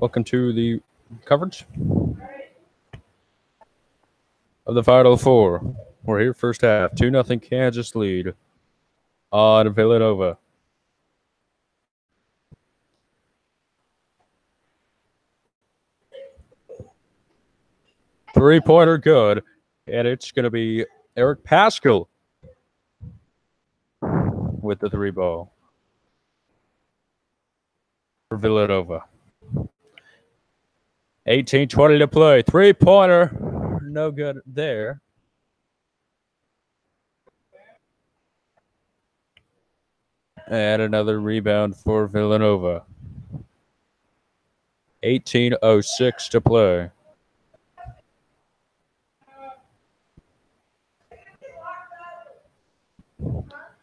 Welcome to the coverage of the Final Four. We're here first half. 2-0 Kansas lead on Villanova. Three-pointer good. And it's going to be Eric Pascal with the three ball for Villanova. 18-20 to play. Three-pointer. No good there. And another rebound for Villanova. 18:06 to play.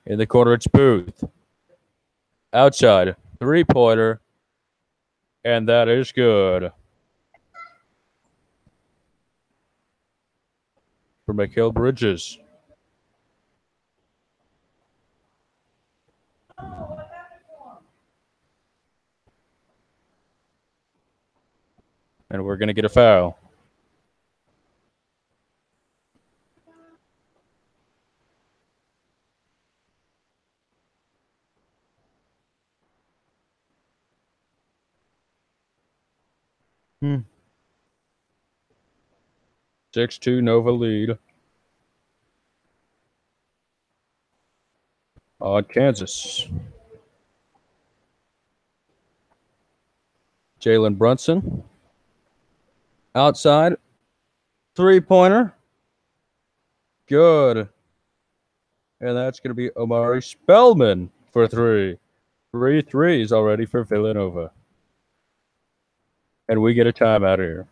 In the corner, it's Booth. Outside. Three-pointer. And that is good. For Mikal Bridges. And we're going to get a foul. Hmm. 6-2 Nova lead on Kansas. Jalen Brunson. Outside. Three-pointer. Good. And that's going to be Omari Spellman for three. 3 threes already for Villanova. And we get a timeout here.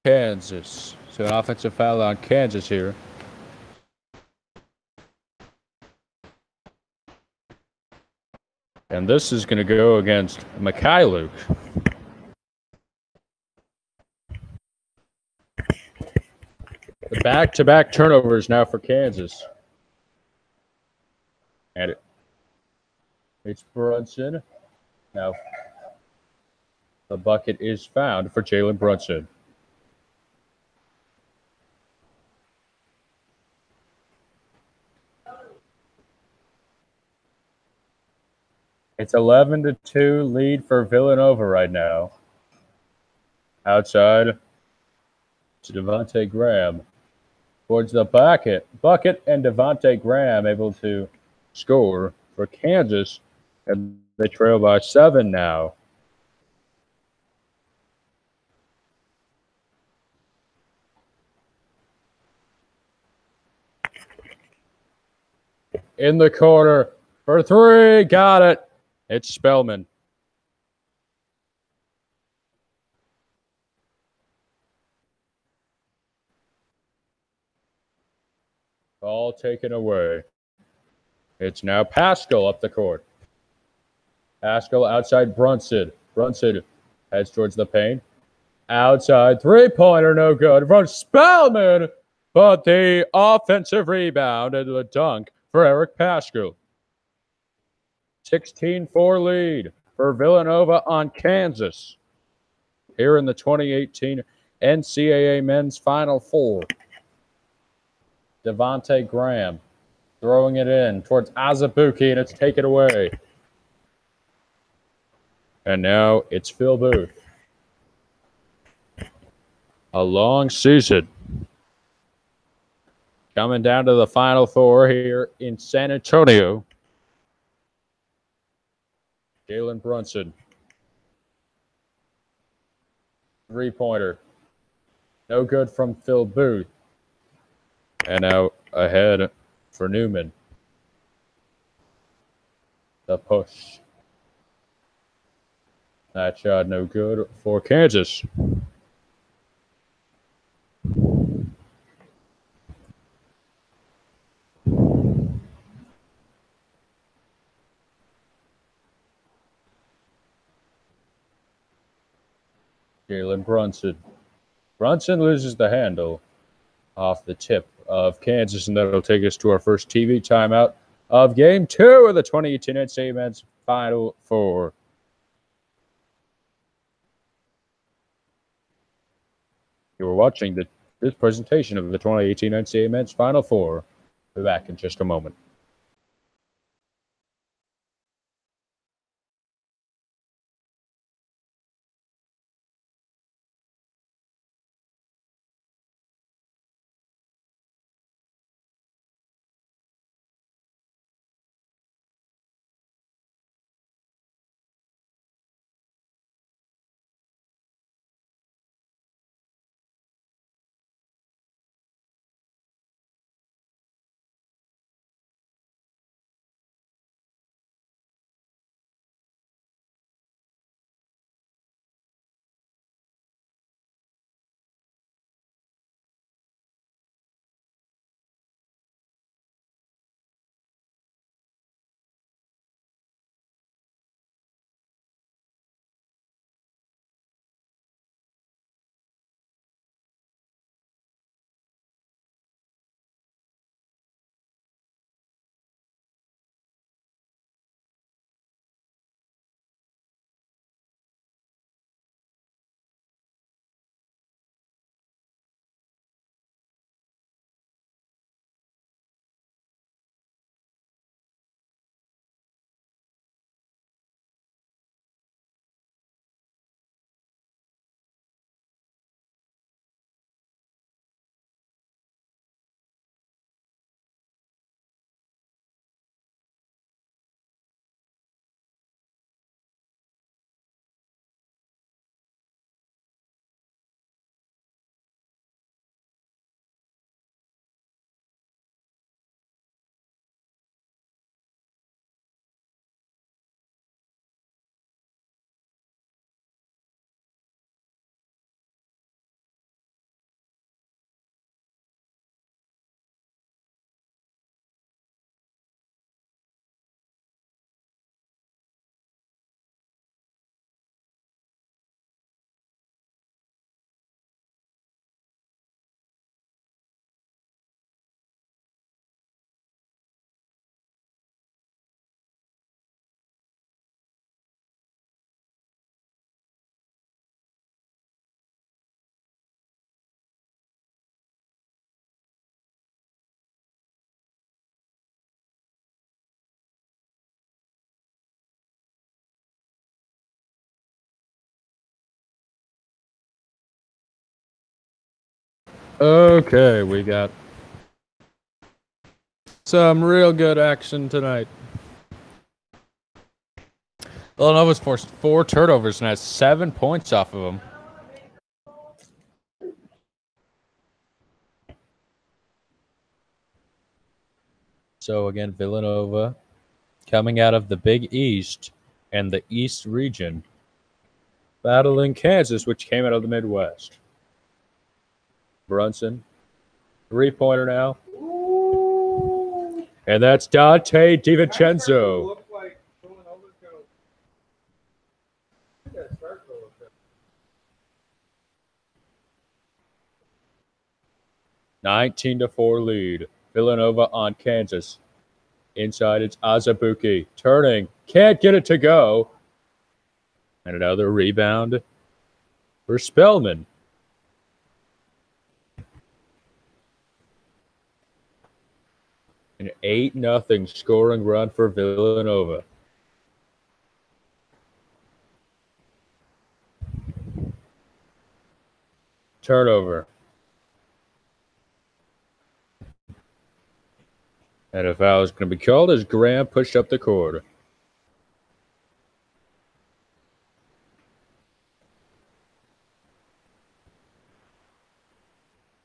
Kansas. So an offensive foul on Kansas here. And this is going to go against Mikhailuk. The back-to-back turnovers now for Kansas. And it's Brunson. Now the bucket is found for Jalen Brunson. It's 11-2 lead for Villanova right now. Outside to Devontae Graham. Towards the bucket, and Devontae Graham able to score for Kansas, and they trail by 7 now. In the corner for 3, got it. It's Spellman. Ball taken away. It's now Pascal up the court. Pascal outside Brunson. Brunson heads towards the paint. Outside three-pointer, no good from Spellman, but the offensive rebound and the dunk for Eric Pascal. 16-4 lead for Villanova on Kansas here in the 2018 NCAA Men's Final Four. Devontae Graham throwing it in towards Azubuike, and it's taken away. And now it's Phil Booth. A long season coming down to the Final Four here in San Antonio. Jalen Brunson. Three-pointer. No good from Phil Booth. And now ahead for Newman. The push. That shot no good for Kansas. Jalen Brunson. Brunson loses the handle off the tip of Kansas, and that'll take us to our first TV timeout of Game 2 of the 2018 NCAA Men's Final Four. You are watching this presentation of the 2018 NCAA Men's Final Four. We'll be back in just a moment. Okay, we got some real good action tonight. Villanova's forced 4 turnovers and has 7 points off of them. So again, Villanova coming out of the Big East and the East region, battling Kansas, which came out of the Midwest. Brunson, 3-pointer now. And that's Dante DiVincenzo. 19-4 lead. Villanova on Kansas. Inside, it's Azubuike. Turning. Can't get it to go. And another rebound for Spellman. An 8-0 scoring run for Villanova. Turnover. And a foul is going to be called as Graham pushed up the court.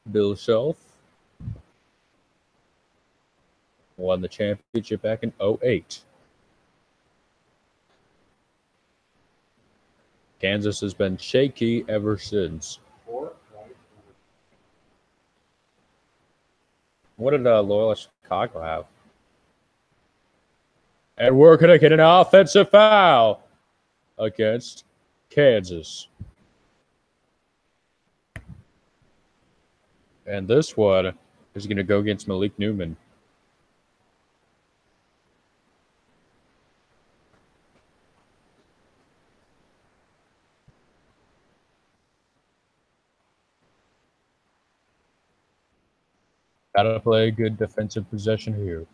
Bill Self won the championship back in 2008. Kansas has been shaky ever since. What did Loyola Chicago have? And we're going to get an offensive foul against Kansas. And this one is going to go against Malik Newman. Gotta play a good defensive possession here.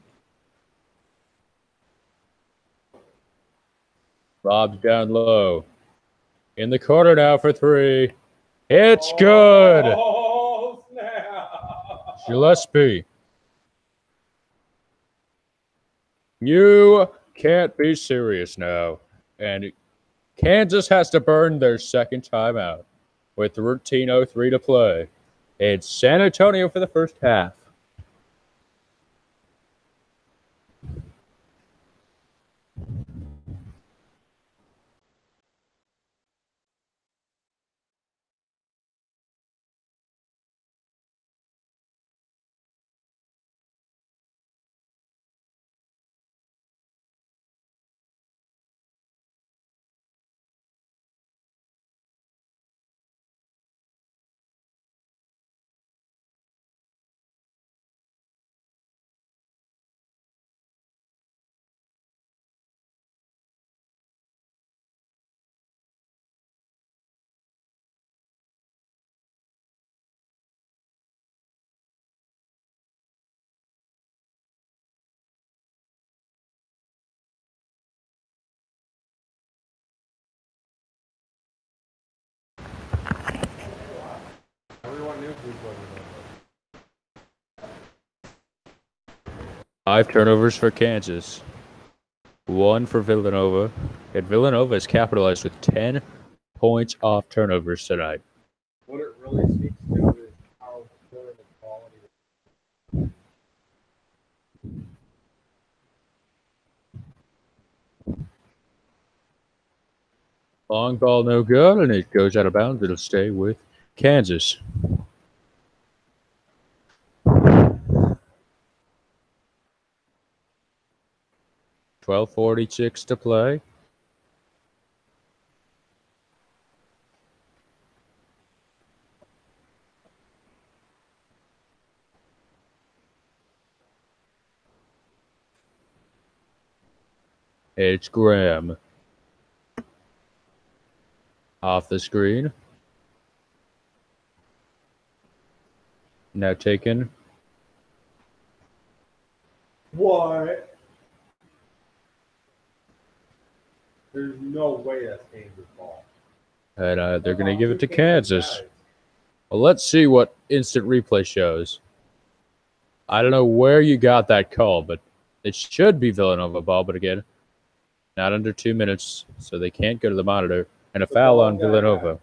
Bob's down low. In the corner now for 3. It's good. Oh, snap. Gillespie. You can't be serious now. And Kansas has to burn their second timeout with 13:03 to play. It's San Antonio for the first half. Everyone knew who was 5 turnovers for Kansas. 1 for Villanova. And Villanova has capitalized with 10 points off turnovers tonight. What it really speaks to is how good the quality is. Long ball no good, and it goes out of bounds. It'll stay with Kansas. .12:46 to play. It's Graham. Off the screen. Now taken. What? There's no way that's Kansas ball. And they're going to give it to Kansas. Well, let's see what instant replay shows. I don't know where you got that call, but it should be Villanova ball. But again, not under 2 minutes, so they can't go to the monitor. And a foul on Villanova.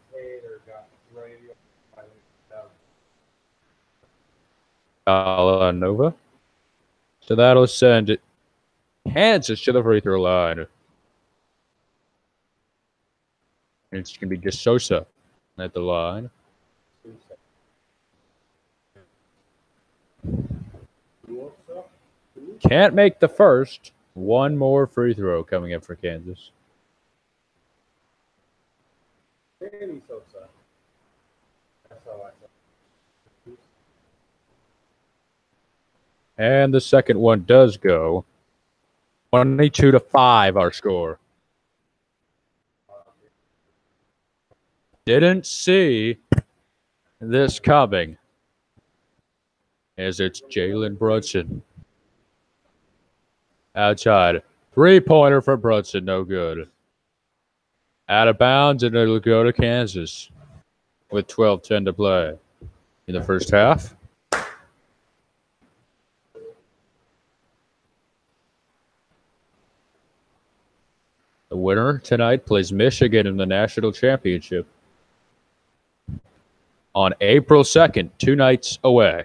Foul on Nova. So that'll send it Kansas to the free throw line. And it's going to be DeSosa at the line. Can't make the first. One more free throw coming up for Kansas. And the second one does go. 22-5 our score. Didn't see this coming. As it's Jalen Brunson. Outside. Three-pointer for Brunson, no good. Out of bounds, and it'll go to Kansas with 12:10 to play in the first half. The winner tonight plays Michigan in the national championship on April 2nd, 2 nights away.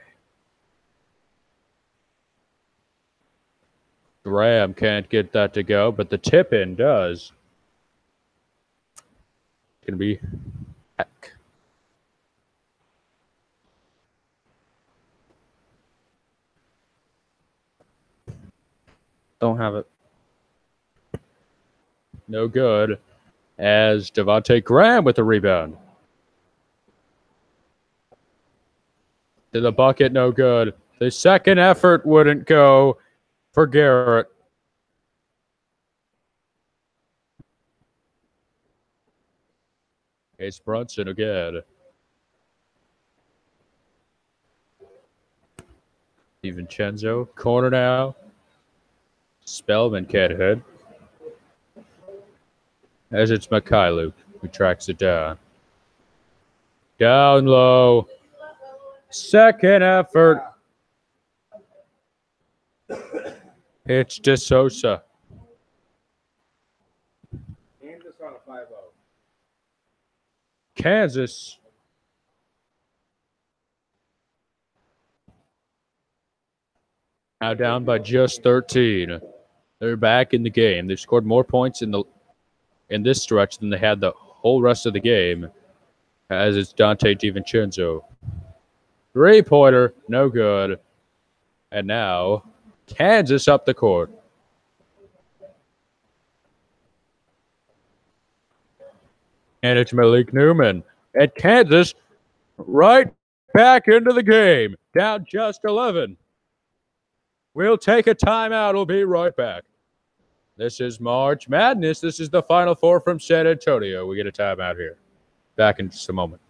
Graham can't get that to go, but the tip-in does. It's going to be Heck. Don't have it. No good. As Devontae Graham with the rebound. To the bucket, no good. The second effort wouldn't go for Garrett. It's Brunson again. DiVincenzo, corner now. Spellman can't hit. As it's Mikhailuk who tracks it down. Down low. Second effort. It's DeSosa. Kansas on a 5-0. Kansas. Now down by just 13. They're back in the game. They've scored more points in this stretch than they had the whole rest of the game. As it's Dante DiVincenzo. Three-pointer, no good. And now, Kansas up the court. And it's Malik Newman. And Kansas right back into the game. Down just 11. We'll take a timeout. We'll be right back. This is March Madness. This is the Final Four from San Antonio. We get a timeout here. Back in just a moment.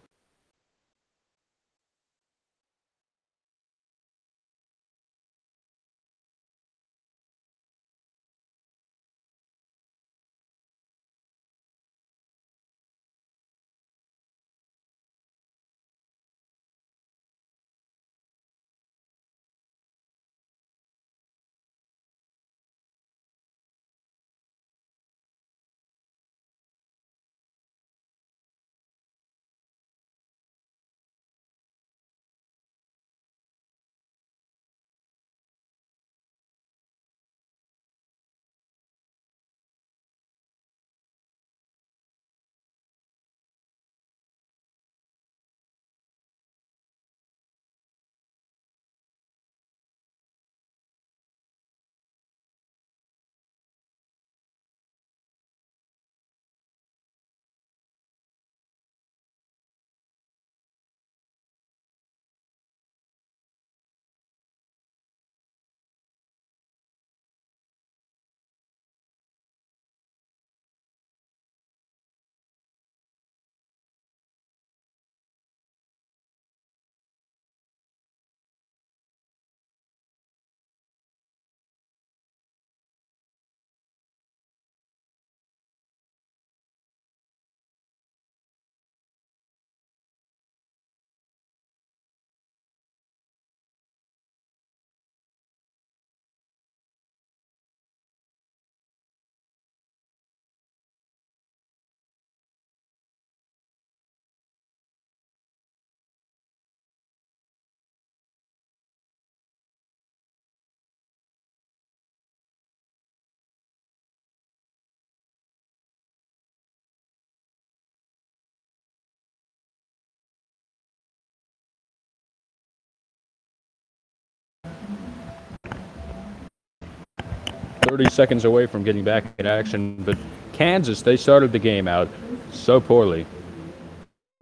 30 seconds away from getting back in action, but Kansas, they started the game out so poorly.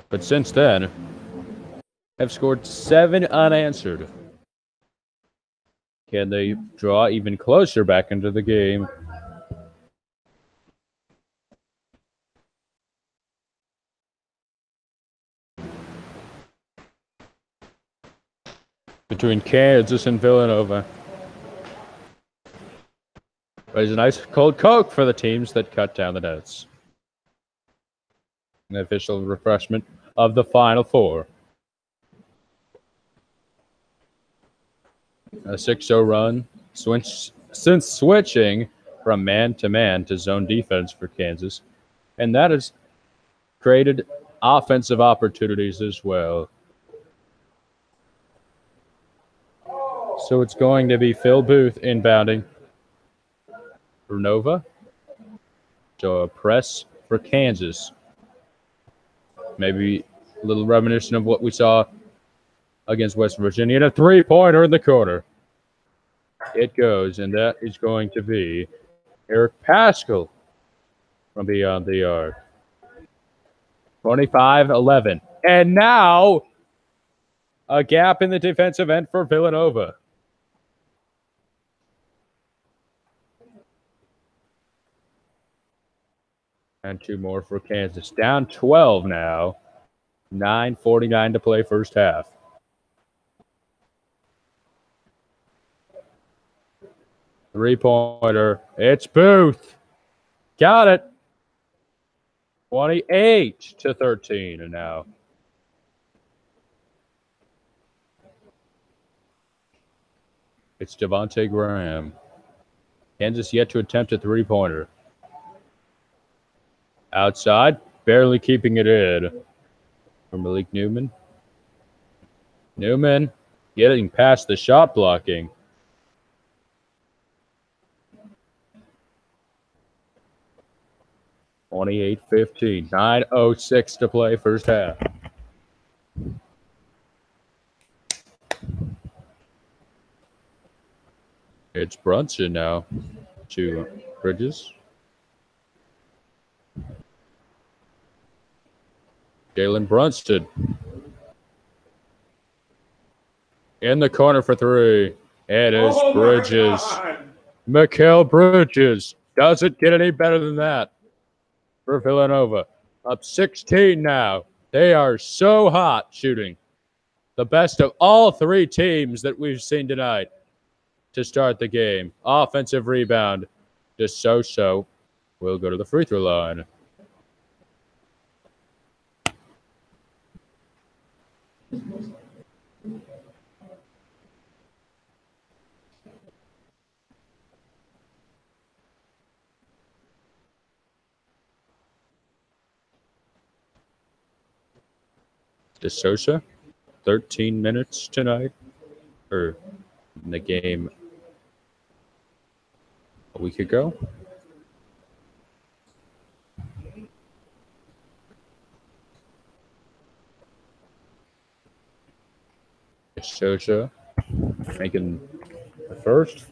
But since then, have scored 7 unanswered. Can they draw even closer back into the game? Between Kansas and Villanova. There's a nice cold Coke for the teams that cut down the nets. An official refreshment of the Final Four. A 6-0 run since switching from man-to-man to zone defense for Kansas. And that has created offensive opportunities as well. So it's going to be Phil Booth inbounding for Nova. So a press for Kansas. Maybe a little reminiscent of what we saw against West Virginia. And a three-pointer in the corner. It goes, and that is going to be Eric Paschal from beyond the arc. 25-11. And now a gap in the defensive end for Villanova. And 2 more for Kansas. Down 12 now. 9:49 to play first half. Three-pointer. It's Booth. Got it. 28-13 and now. It's Devontae Graham. Kansas yet to attempt a three-pointer. Outside, barely keeping it in. From Malik Newman. Newman getting past the shot blocking. (28-15). 9:06 to play first half. It's Brunson now to Bridges. Jalen Brunson in the corner for 3. It is Bridges. Mikal Bridges. Does it get any better than that for Villanova? Up 16 now. They are so hot shooting. The best of all 3 teams that we've seen tonight to start the game. Offensive rebound. DeSoso will go to the free throw line. DeSosa, 13 minutes tonight, or in the game a week ago. DeSosa making the first.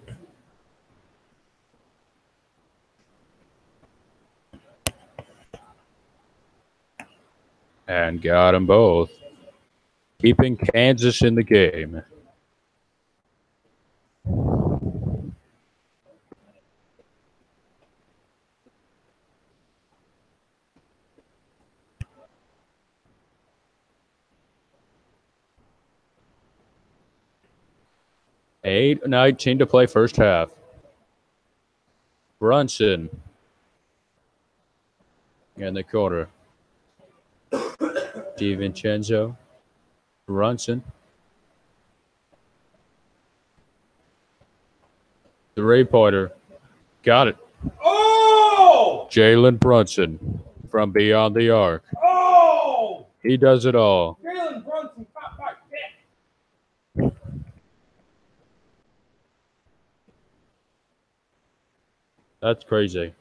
And got them both. Keeping Kansas in the game. Eight 19 to play first half. Brunson in the corner. DiVincenzo. Brunson. Three-pointer. Got it. Oh! Jalen Brunson from beyond the arc. Oh! He does it all. Jalen Brunson, pop like that. That's crazy.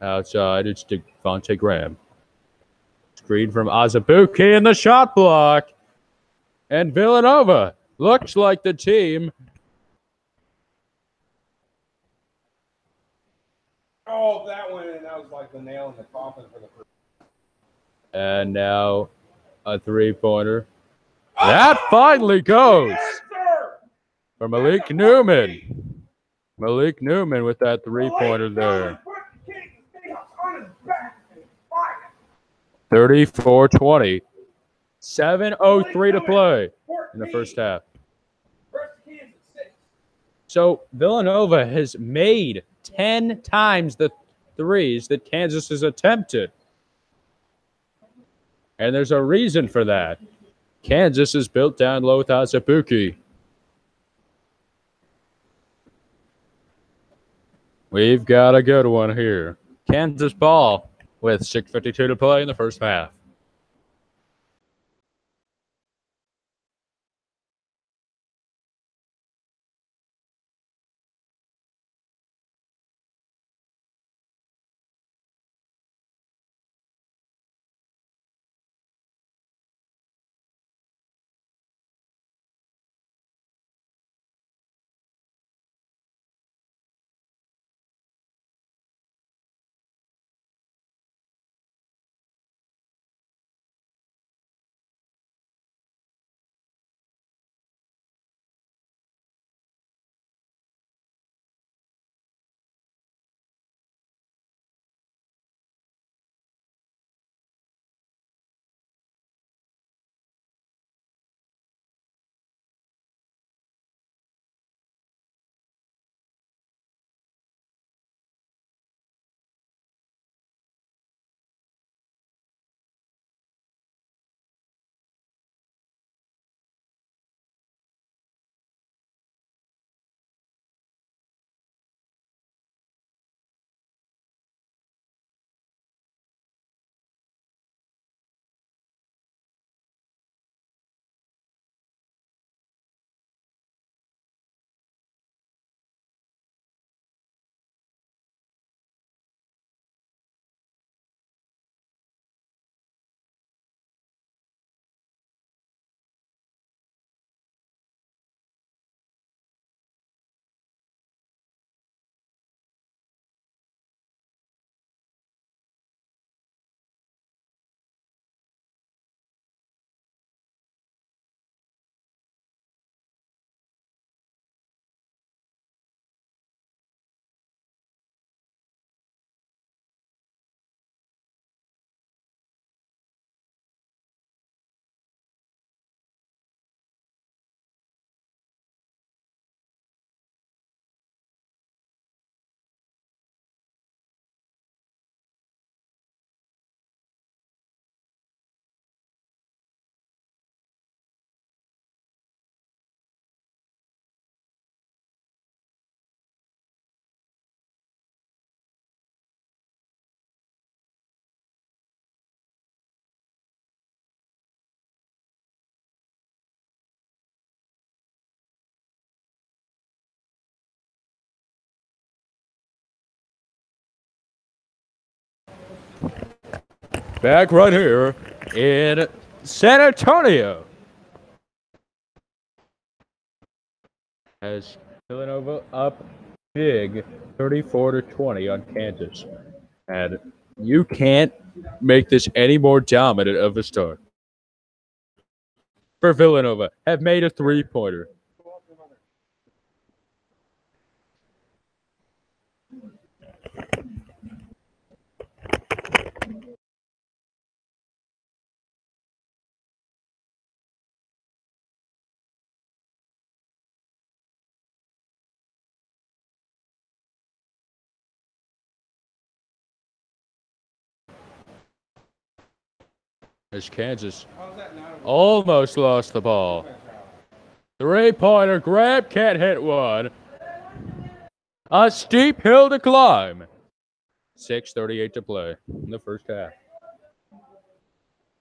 Outside, it's Devontae Graham. Screen from Azubuike in the shot block. And Villanova looks like the team. Oh, that went in. That was like the nail in the coffin for the first. And now a three-pointer. That finally goes for Malik Newman. Malik Newman with that three-pointer there. 34-20. 7:03 to play in the first half. So Villanova has made 10 times the threes that Kansas has attempted. And there's a reason for that. Kansas is built down low without Zabuki. We've got a good one here. Kansas ball with 6:52 to play in the first half. Back right here in San Antonio. As Villanova up big 34-20 on Kansas. And you can't make this any more dominant of a start. For Villanova, have made a three-pointer. As Kansas almost lost the ball. Three-pointer grab, can't hit one. A steep hill to climb. 6:38 to play in the first half.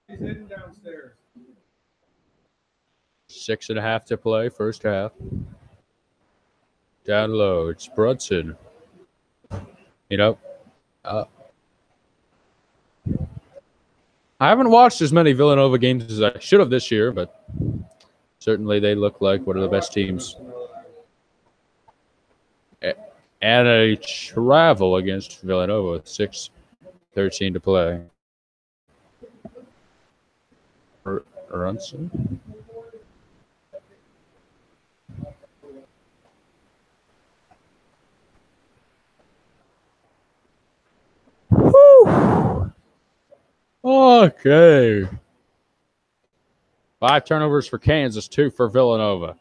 He's heading downstairs. 6.5 to play, first half. Down low, it's Brunson. I haven't watched as many Villanova games as I should have this year, but Certainly, they look like one of the best teams. And a travel against Villanova with 6:13 to play. Runson. Whew. Okay. 5 turnovers for Kansas, 2 for Villanova.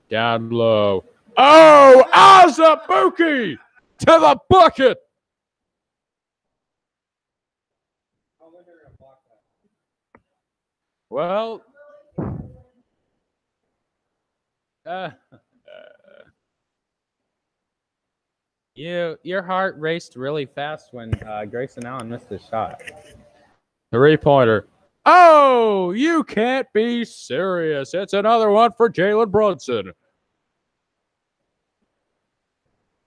Down low. Oh, Azabuki to the bucket. Well, your heart raced really fast when Grayson Allen missed his shot. 3-pointer. Oh, you can't be serious. It's another one for Jalen Brunson.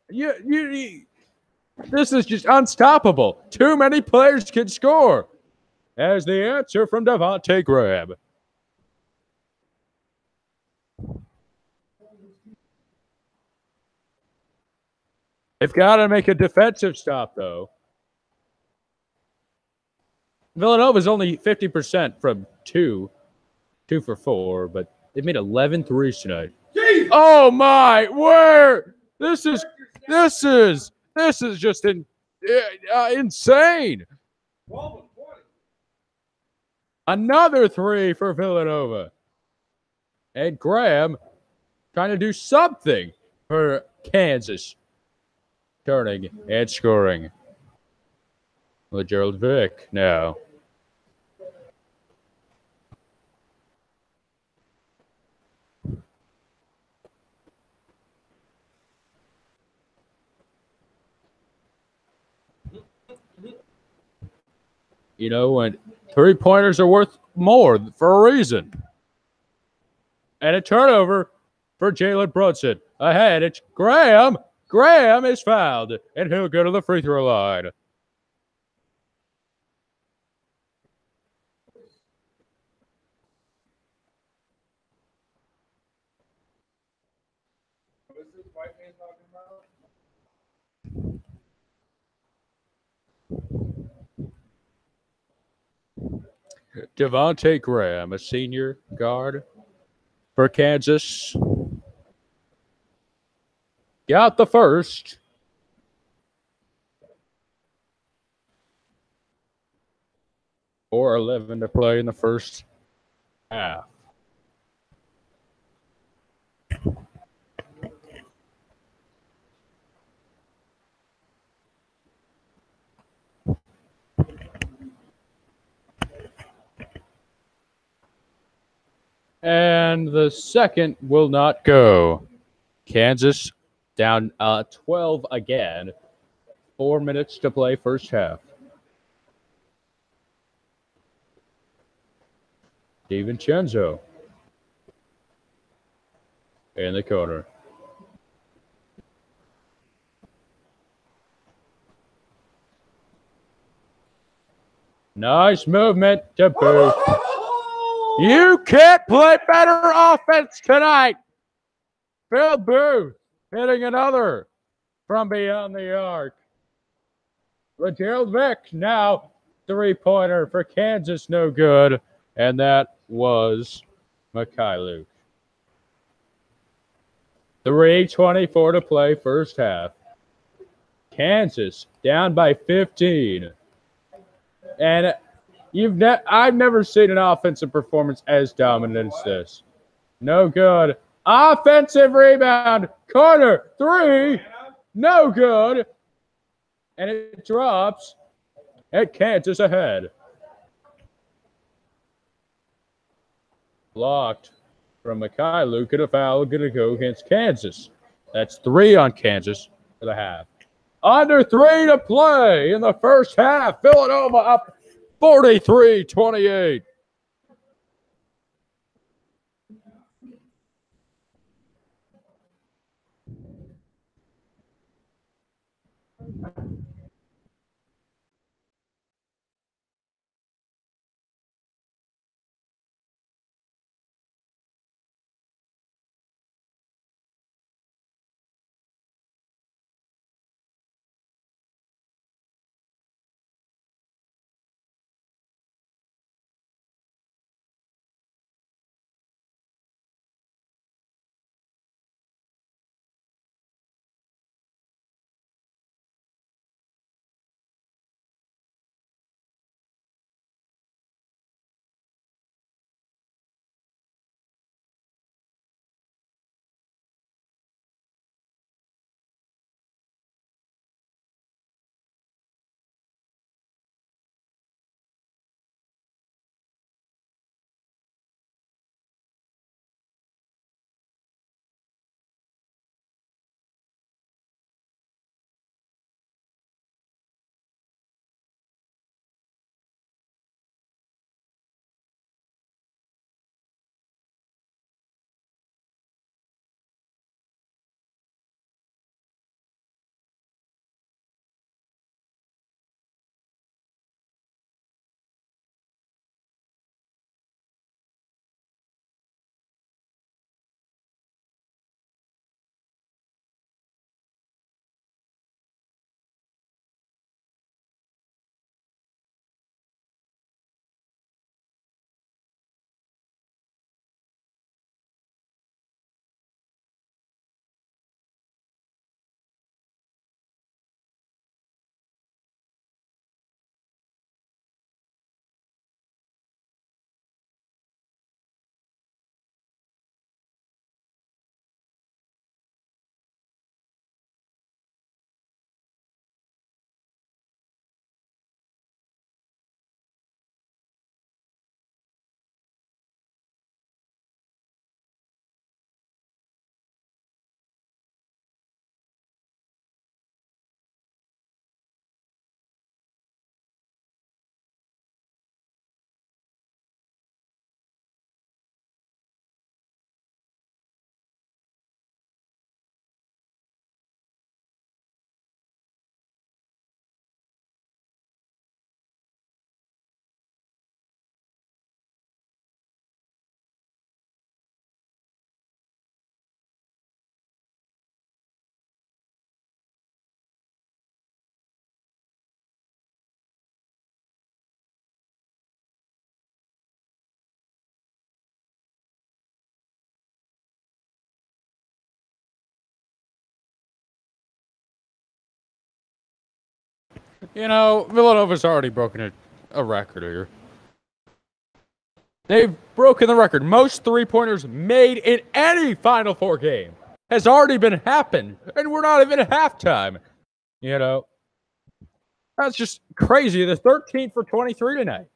This is just unstoppable. Too many players can score. As the answer from Devontae Graham. They've got to make a defensive stop, though. Villanova's only 50% from 2 for 4, but they've made 11 threes tonight. Jeez. Oh my! Where? This is just insane. Another 3 for Villanova, and Graham trying to do something for Kansas, turning and scoring. Gerald Vick now. You know, when 3-pointers are worth more for a reason. And a turnover for Jalen Brunson. Ahead, it's Graham. Graham is fouled, and he'll go to the free throw line. Devontae Graham, a senior guard for Kansas. Got the first. Or 11 to play in the first half. And the second will not go. Kansas down 12 again. 4 minutes to play first half. DiVincenzo in the corner. Nice movement to Booth. You can't play better offense tonight. Phil Booth hitting another from beyond the arc. Gerald Vick now 3-pointer for Kansas, no good. And that was Mikhailuk. 3:24 to play first half. Kansas down by 15. And I've never seen an offensive performance as dominant as this. No good. Offensive rebound. Corner. 3. No good. And it drops. And Kansas ahead. Blocked from Mikhailuk, and a foul going to go against Kansas. That's 3 on Kansas for the half. Under 3 to play in the first half. Villanova up 43-28. You know, Villanova's already broken a record here. They've broken the record. Most three-pointers made in any Final Four game has already been happened, and we're not even at halftime. You know, that's just crazy. They're 13 for 23 tonight.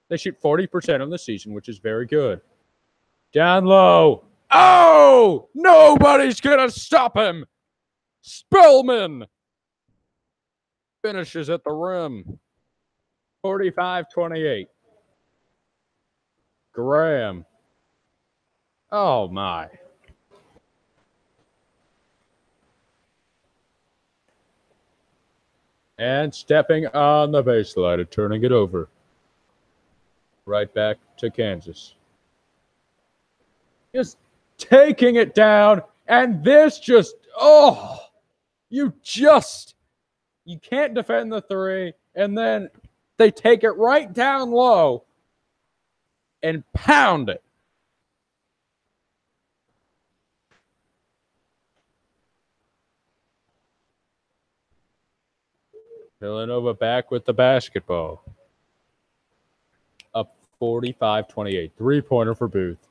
They shoot 40% on the season, which is very good. Down low. Oh! Nobody's going to stop him. Spellman finishes at the rim. 45-28. Graham. Oh, my. And stepping on the baseline and turning it over. Right back to Kansas. Just taking it down. And this just, you can't defend the three. And then they take it right down low and pound it. Villanova back with the basketball. Up 45-28. Three-pointer for Booth.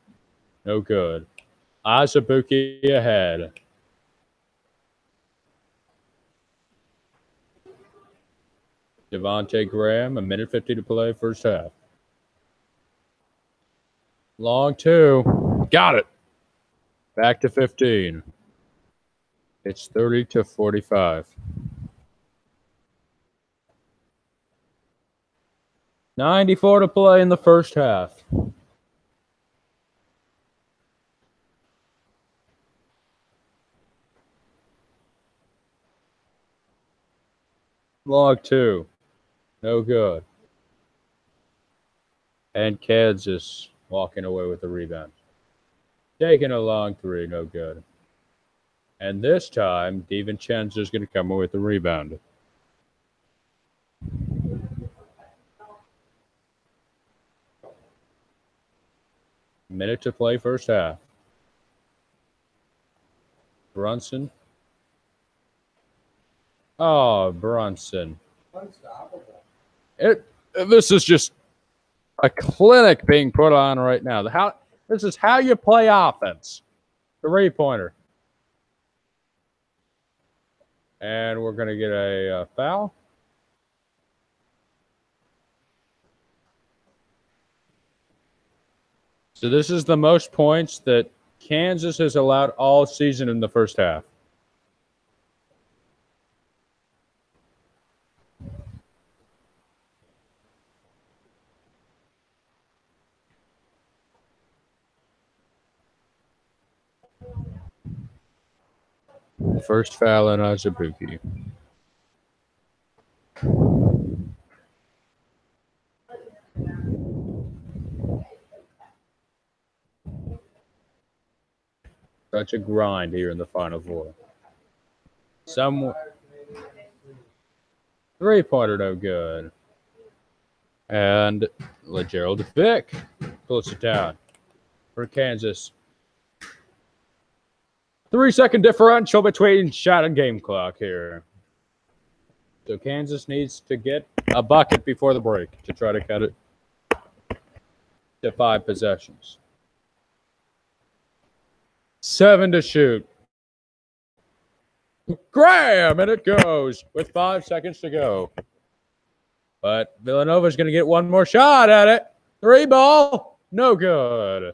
No good. Azubuike ahead. Devontae Graham, 1:50 to play, first half. Long two. Got it. Back to 15. It's 30-45. 94 to play in the first half. Long two. No good. And Kansas walking away with the rebound. Taking a long three. No good. And this time, DiVincenzo is going to come away with the rebound. Minute to play first half. Brunson. Oh, Brunson. Unstoppable. This is just a clinic being put on right now. This is how you play offense. Three-pointer. And we're going to get a foul. So this is the most points that Kansas has allowed all season in the first half. First foul on Azubuike. Such a grind here in the Final Four. Three-pointer, no good. And LeGerald Vick pulls it down for Kansas. 3-second differential between shot and game clock here. So Kansas needs to get a bucket before the break to try to cut it to 5 possessions. 7 to shoot. Graham, and it goes with 5 seconds to go. But Villanova's going to get one more shot at it. 3 ball, no good.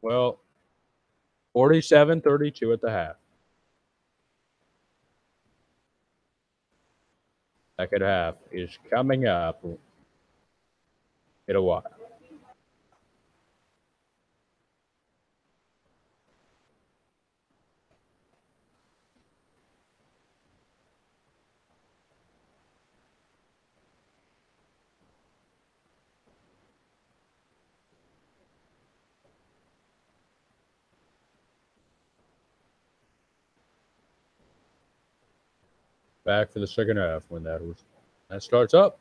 Well, 47-32 at the half. Second half is coming up in a while. Back for the second half when that starts up.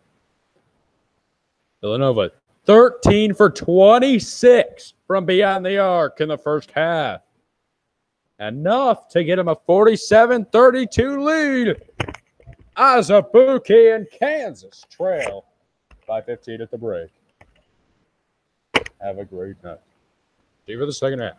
Villanova 13 for 26 from beyond the arc in the first half. enough to get him a 47-32 lead. Azubuike and Kansas trail by 15 at the break. Have a great night. See you for the second half.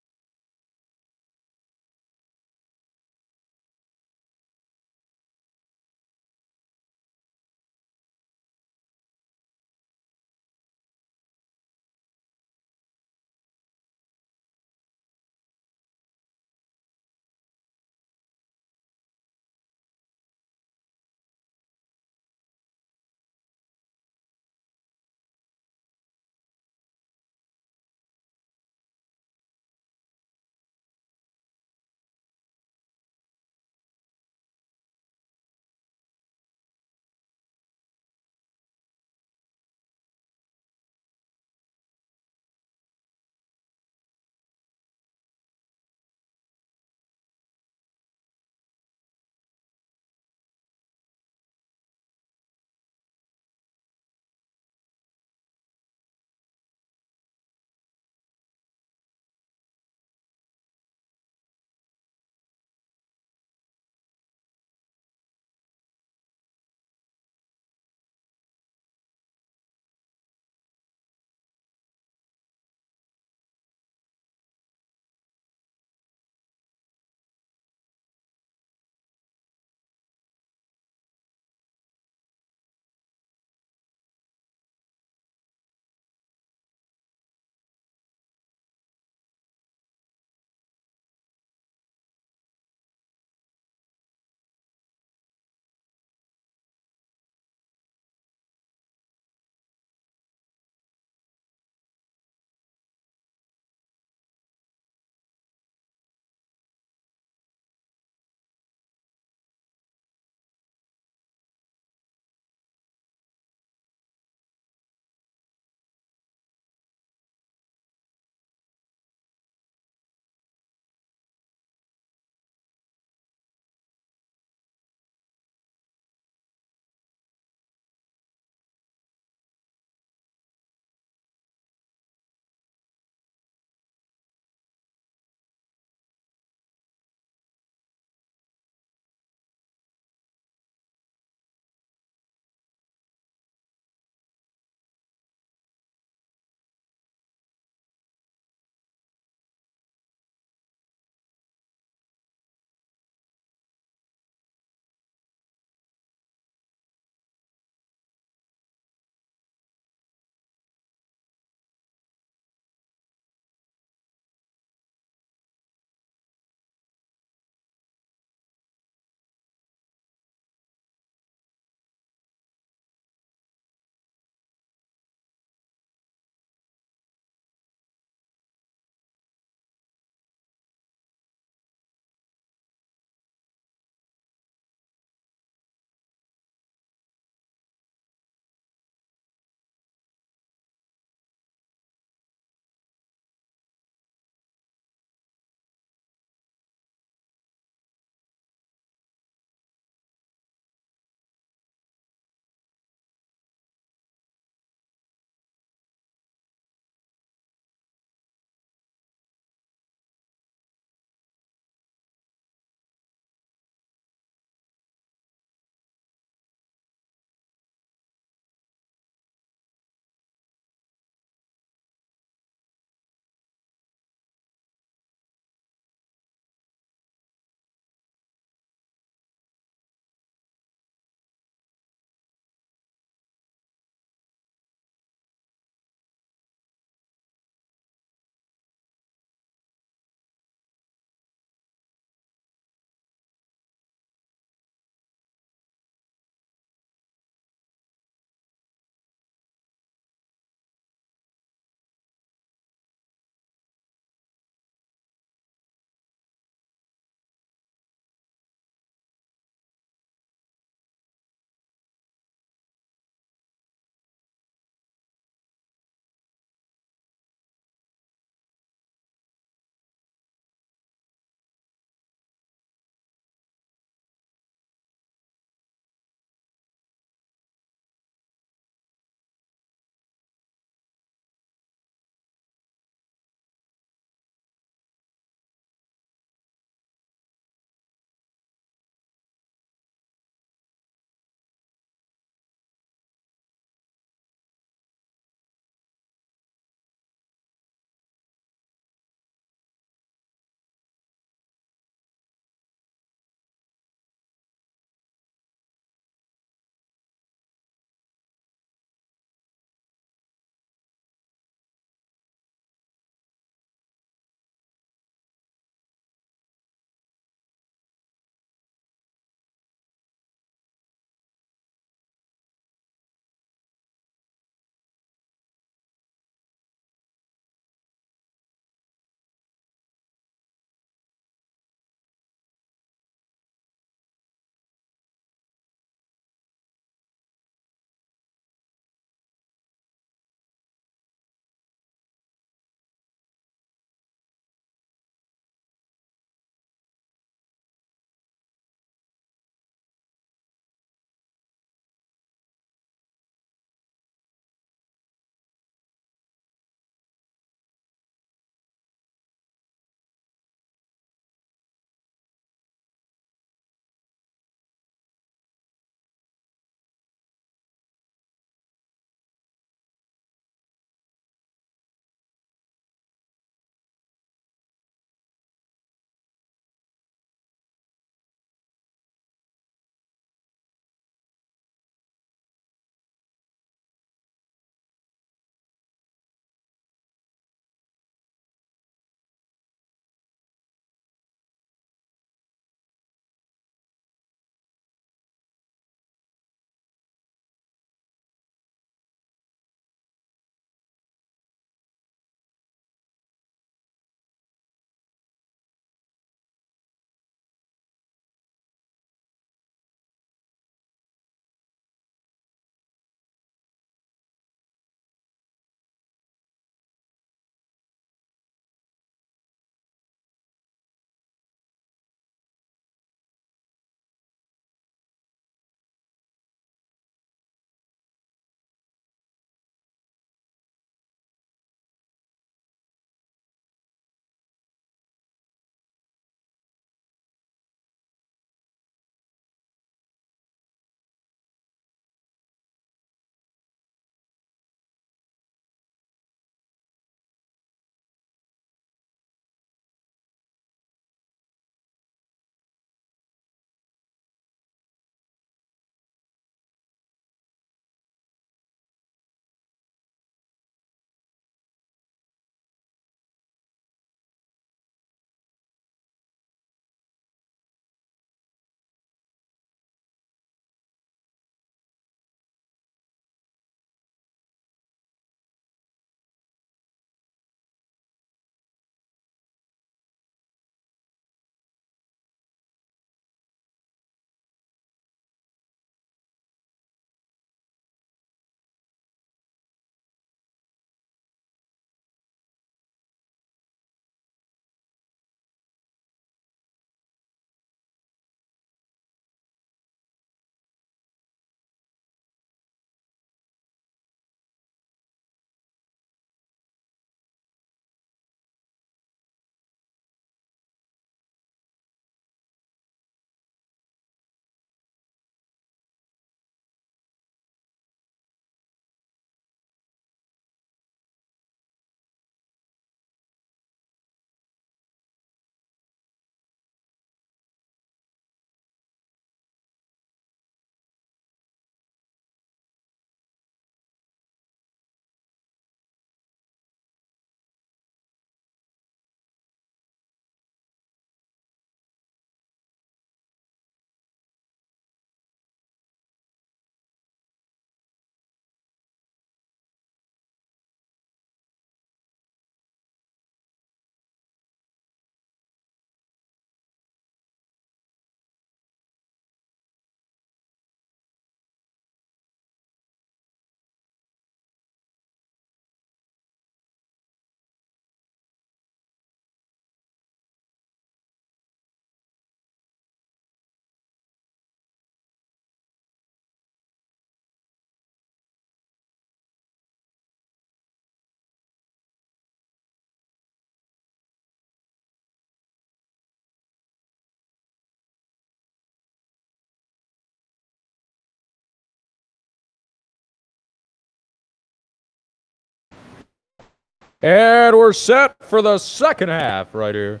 And we're set for the second half right here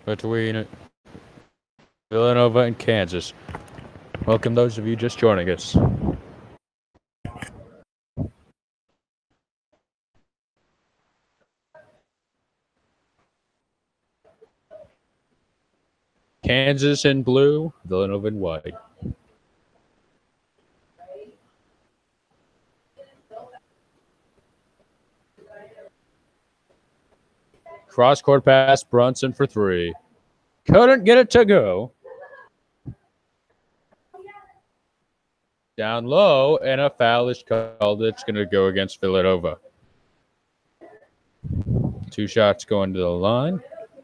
between Villanova and Kansas. Welcome those of you just joining us. Kansas in blue, Villanova in white. Cross-court pass, Brunson for three. Couldn't get it to go. Down low, and a foul is called. It's going to go against Villanova. 2 shots going to the line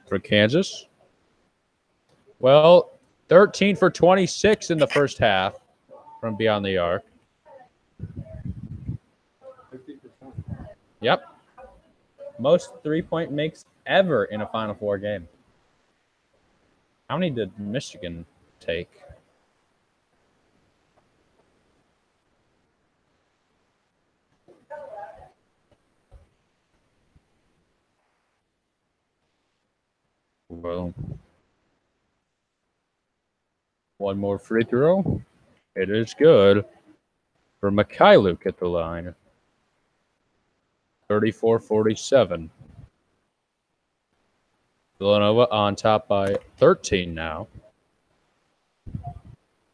for Kansas. Well, 13 for 26 in the first half from beyond the arc. 50%. Yep. Most three-point makes ever in a Final Four game. How many did Michigan take? Well, one more free throw. It is good for Mikhailuk at the line. 34-47. Villanova on top by 13 now.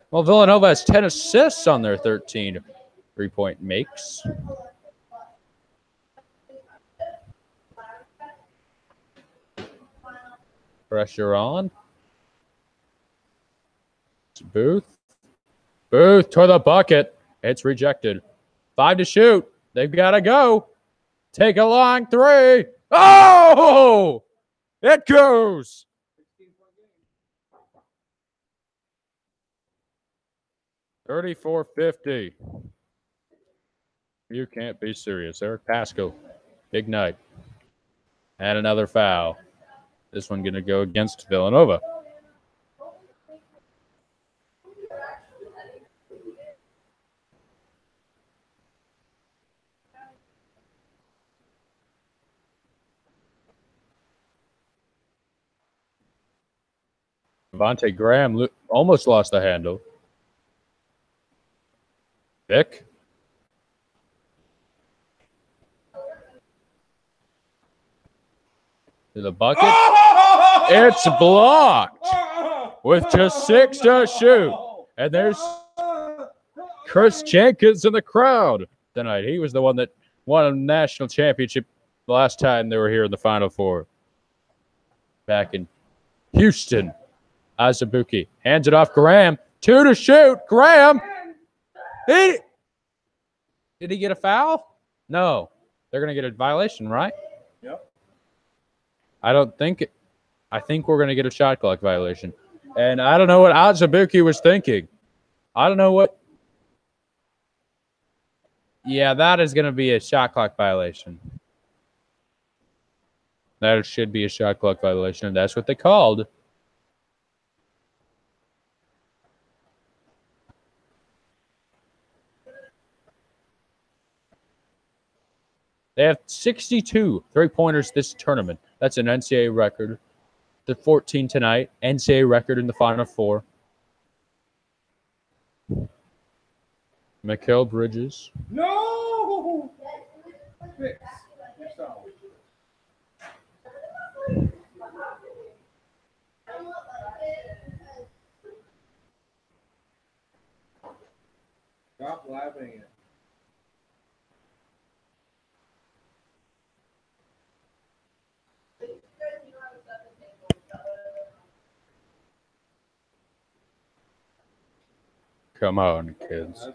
Well, Villanova has 10 assists on their 13 three-point makes. Pressure on. It's Booth. Booth to the bucket. It's rejected. 5 to shoot. They've got to go. Take a long three. Oh! It goes. 34-50. You can't be serious. Eric Pascal. Big night. And another foul. This one going to go against Villanova. Devontae Graham almost lost the handle. Vic. To the bucket. It's blocked with just 6 to shoot. And there's Chris Jenkins in the crowd tonight. He was the one that won a national championship the last time they were here in the Final Four. Back in Houston. Azubuike hands it off Graham. 2 to shoot. Graham. Did he get a foul? No. They're going to get a violation, right? Yep. I don't think it. I think we're going to get a shot clock violation. And I don't know what Azubuike was thinking. I don't know what. Yeah, that is going to be a shot clock violation. That should be a shot clock violation, and that's what they called. They have 62 three-pointers this tournament. That's an NCAA record. The 14 tonight, NCAA record in the Final Four. Mikal Bridges. No! Fix yourself. Stop laughing at Come on, kids.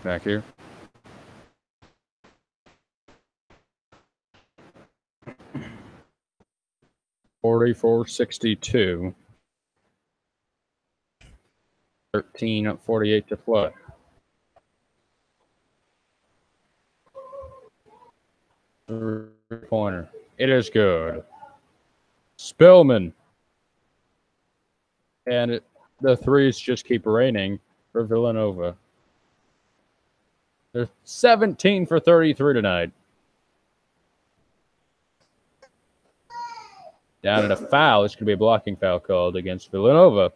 Back here. $44-62. 13:48 to play. Three-pointer. It is good. Spellman. And the threes just keep raining for Villanova. They're 17 for 33 tonight. Down at a foul. It's going to be a blocking foul called against Villanova.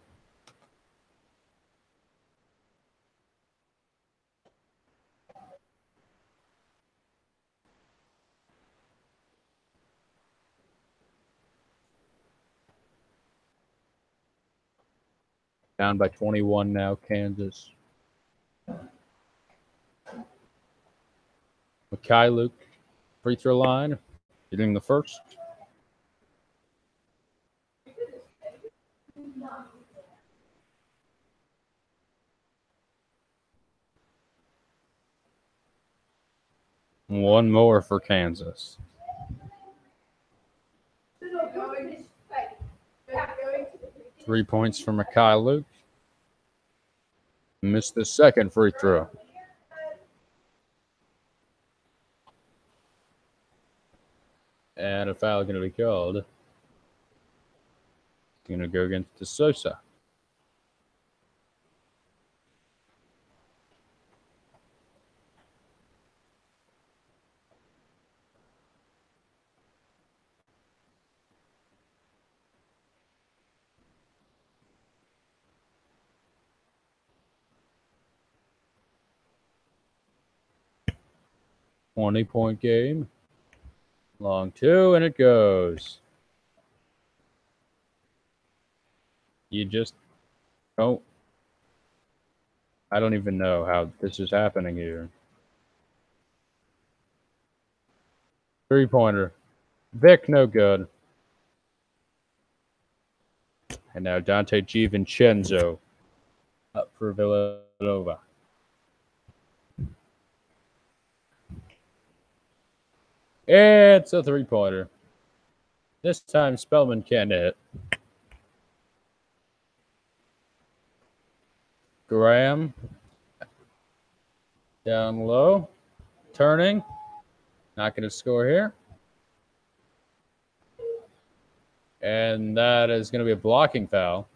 Down by 21 now, Kansas. Luke, free throw line, hitting the first. One more for Kansas. 3 points for Luke. Missed the second free throw. And a foul going to be called. Going to go against DeSosa. $20-point game. Long two, and it goes. You just don't. I don't even know how this is happening here. Three-pointer. Vic, no good. And now Dante Gianvincenzo up for Villanova. It's a three-pointer. This time Spellman can't hit. Graham down low, turning, not going to score here. And that is going to be a blocking foul.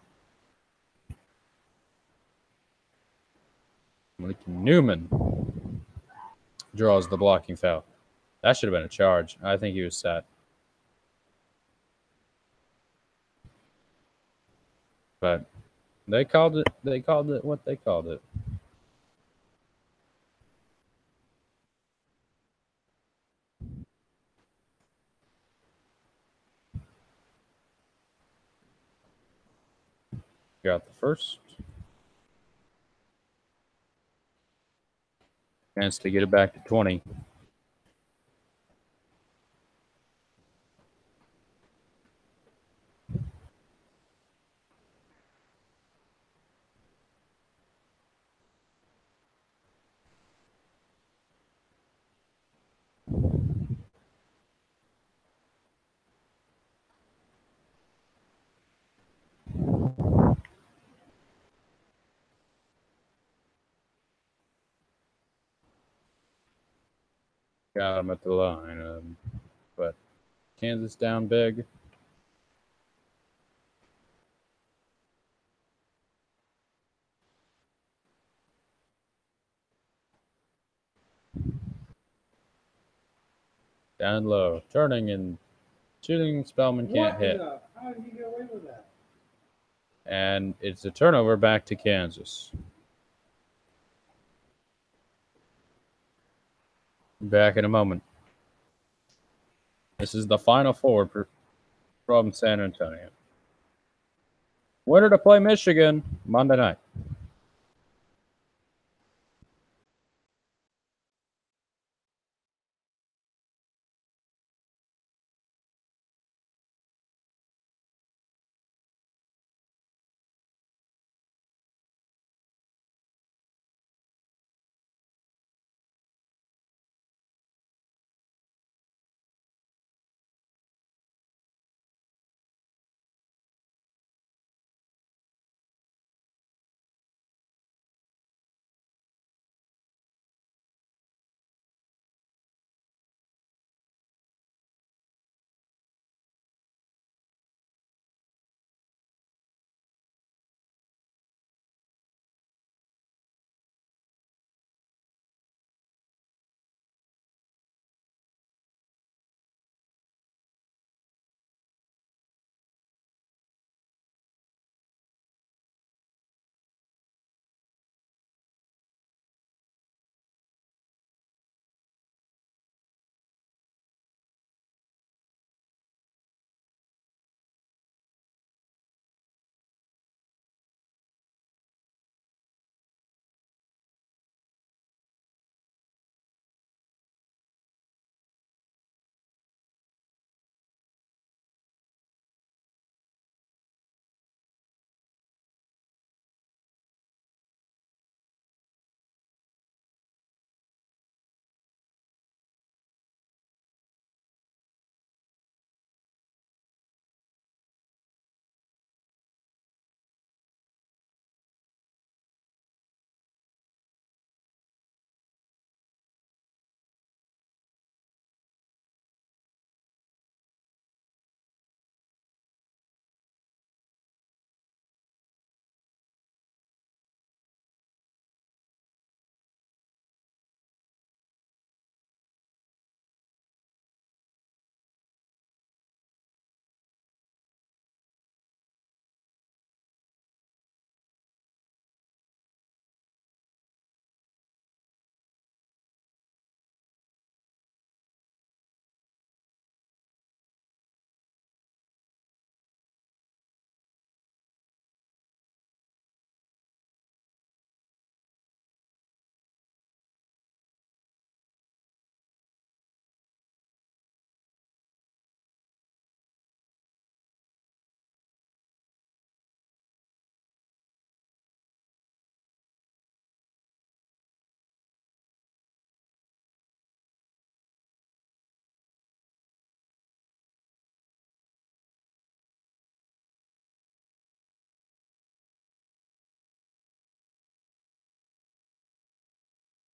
Newman draws the blocking foul. That should have been a charge. I think he was set. But they called it what they called it. Got the first. Chance to get it back to 20. Got him at the line. But Kansas down big. Down low. Turning and shooting. Spellman can't hit. How did he get away with that? And it's a turnover back to Kansas. Back in a moment. This is the Final Four from San Antonio. Winner to play Michigan Monday night.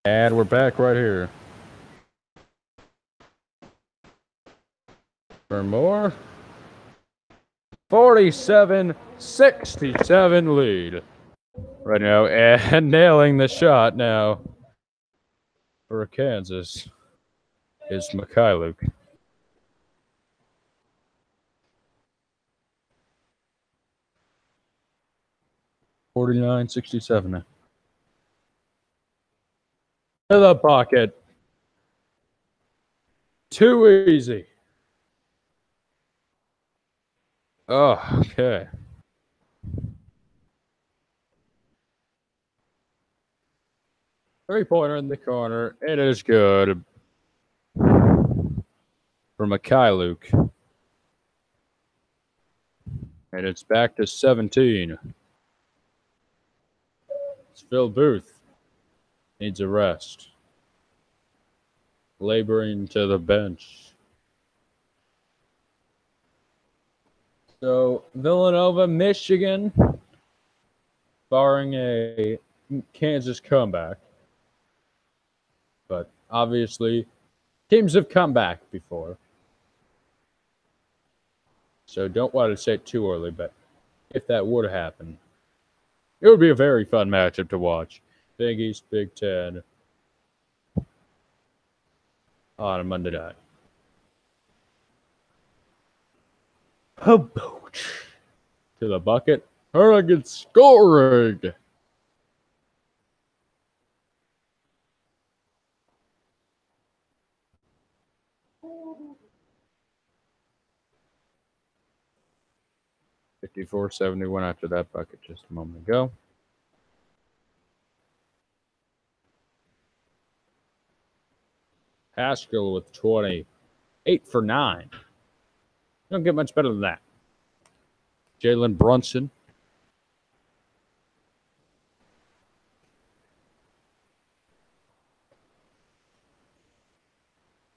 And we're back right here. For more. 47-67 lead right now, and nailing the shot now for Kansas is Mikhailuk. (49-67). To the pocket. Too easy. Oh, okay. Three-pointer in the corner. It is good for Mikhailuk. And it's back to 17. It's Phil Booth. Needs a rest. Laboring to the bench. So, Villanova, Michigan, barring a Kansas comeback. But obviously, teams have come back before. So don't want to say it too early, but if that would happen, it would be a very fun matchup to watch. Big East, Big Ten on a Monday night. Habooch. To the bucket. Hurricane scoring. (54-71) after that bucket just a moment ago. Haskell with 20. 8 for 9. Don't get much better than that. Jalen Brunson.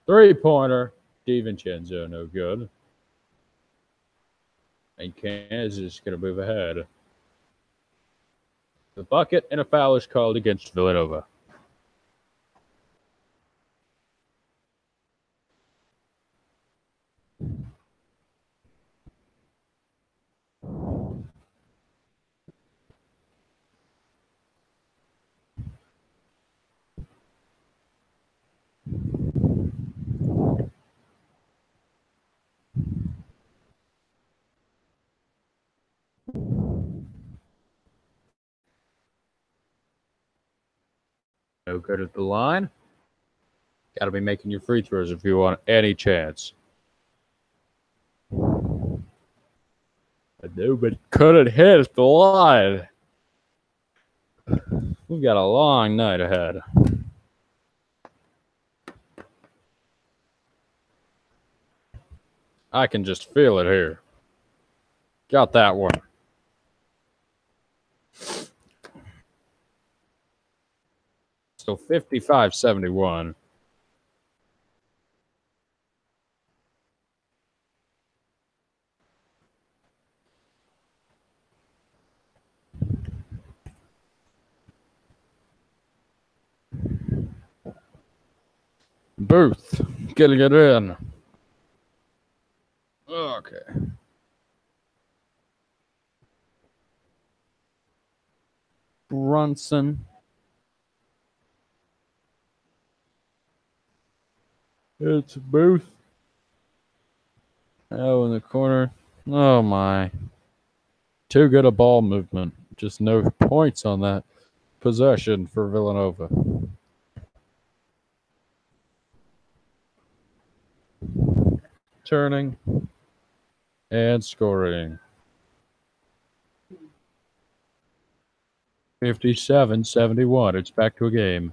Three-pointer. DiVincenzo, no good. And Kansas is going to move ahead. The bucket and a foul is called against Villanova. No good at the line. Got to be making your free throws if you want any chance. Nobody couldn't hit the line. We've got a long night ahead. I can just feel it here. Got that one. So 55-71. Booth getting it in. Okay. Brunson. It's Booth. Oh, in the corner. Oh, my. Too good a ball movement. Just no points on that possession for Villanova. Turning and scoring. 57-71. It's back to a game.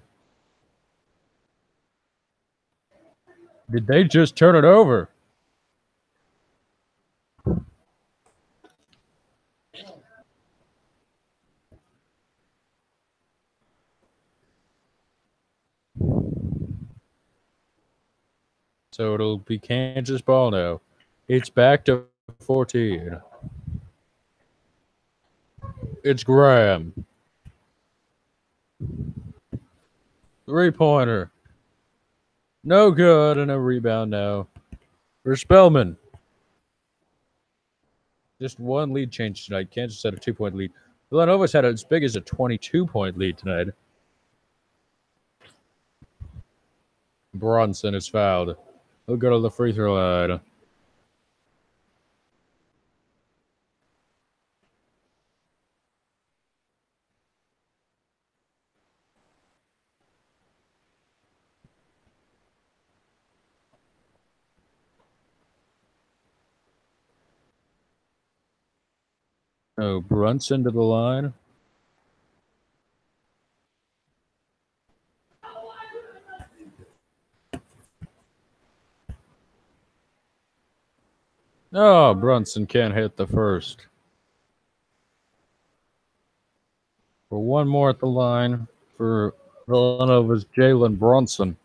Did they just turn it over? So it'll be Kansas ball now. It's back to 14. It's Graham. 3-pointer. No good, and a rebound now for Spellman. Just one lead change tonight. Kansas had a 2-point lead. Villanova's had as big as a 22-point lead tonight. Bronson is fouled. He'll go to the free throw line. Oh, Brunson to the line. Oh, Brunson can't hit the first. For one more at the line for Villanova's Jalen Brunson.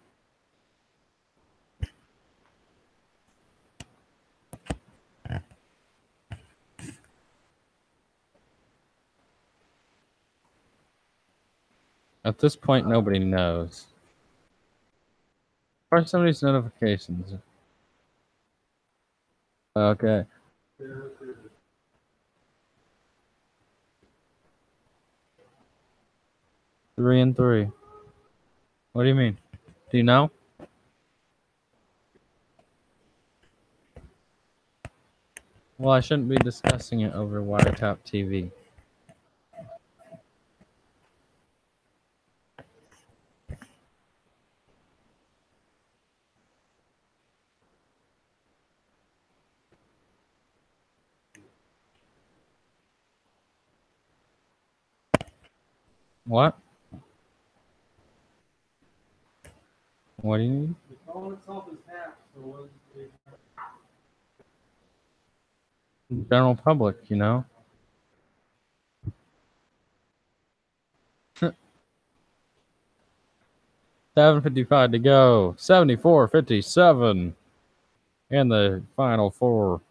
At this point, nobody knows. Or somebody's notifications. Okay. 3-3. What do you mean? Do you know? Well, I shouldn't be discussing it over Wiretap TV. What? What do you need? The phone itself is hacked, so what is General public, you know? 7:55 to go. 74-57. And the final four.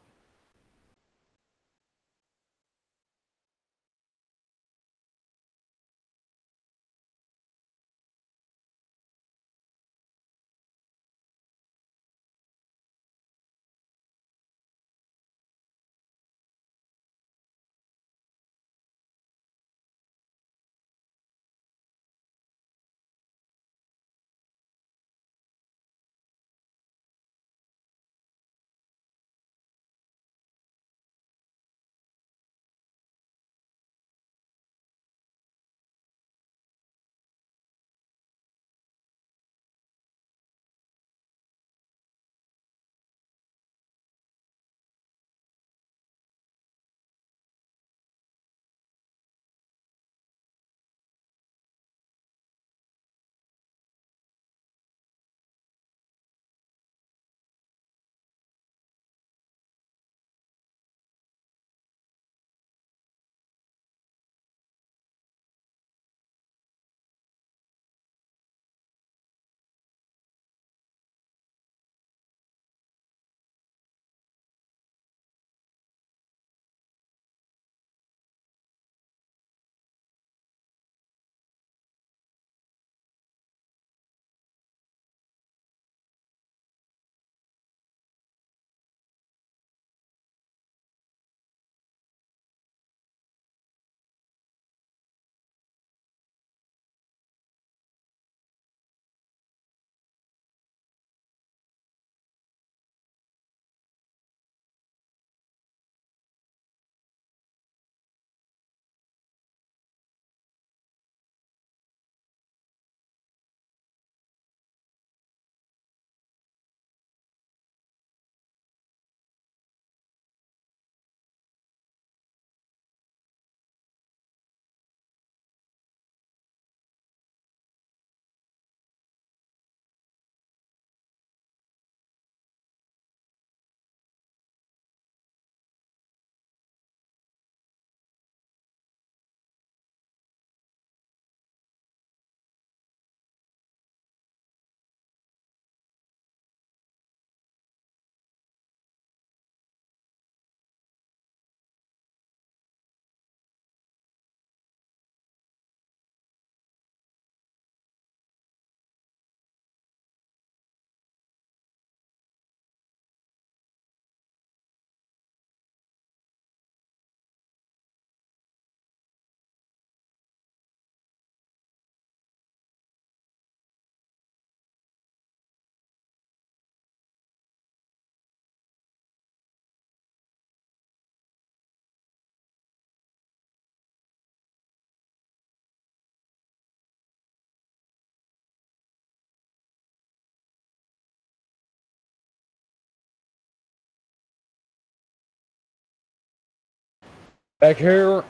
Back here.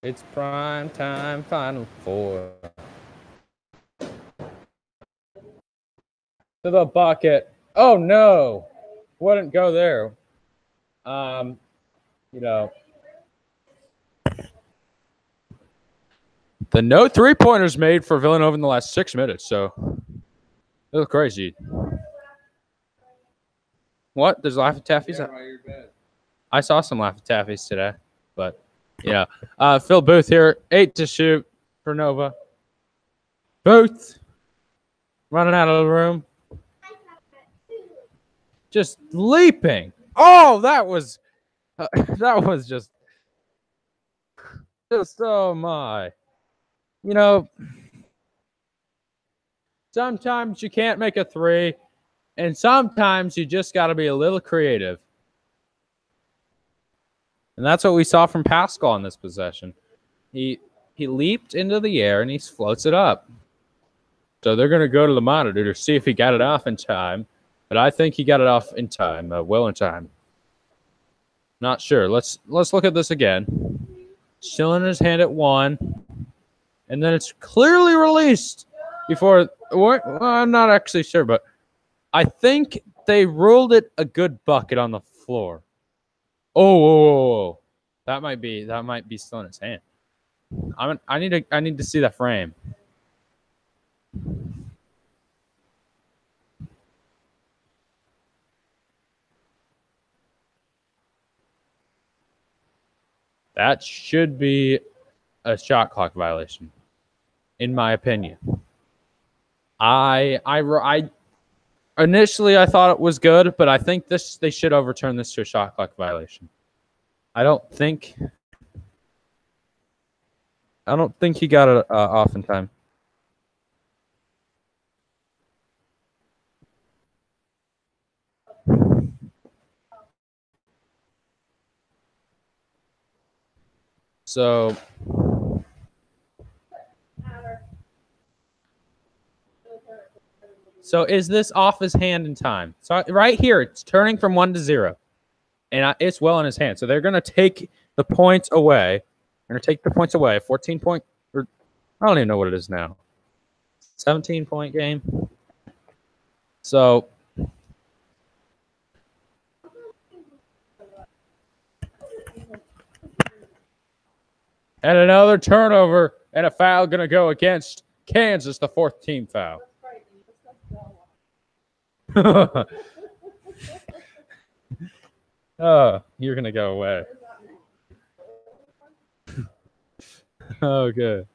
It's prime time, Final Four. To the bucket. Oh no, wouldn't go there. You know, the no 3-pointers made for Villanova in the last 6 minutes, so it was crazy. What? There's Laffy Taffies? I saw some Laffy Taffies today, but yeah. Phil Booth here, 8 to shoot for Nova. Booth running out of the room. Just leaping. Oh, that was just oh my. You know, sometimes you can't make a 3, and sometimes you just got to be a little creative. And that's what we saw from Pascal in this possession. He leaped into the air and he floats it up. So they're going to go to the monitor to see if he got it off in time. But I think he got it off in time, well in time. Not sure. Let's look at this again. Still in his hand at 1. And then it's clearly released before. Well, I'm not actually sure, but I think they ruled it a good bucket on the floor. Oh, that might be still in his hand. I need to see that frame. That should be a shot clock violation, in my opinion. Initially I thought it was good, but I think they should overturn this to a shot clock violation. I don't think he got it off in time. So is this off his hand in time? So right here, it's turning from 1 to 0. And it's well in his hand. So they're going to take the points away. They're going to take the points away. 14-point, or I don't even know what it is now. 17-point game. So and another turnover and a foul going to go against Kansas, the 4th team foul. Oh, you're going to go away. Oh, good.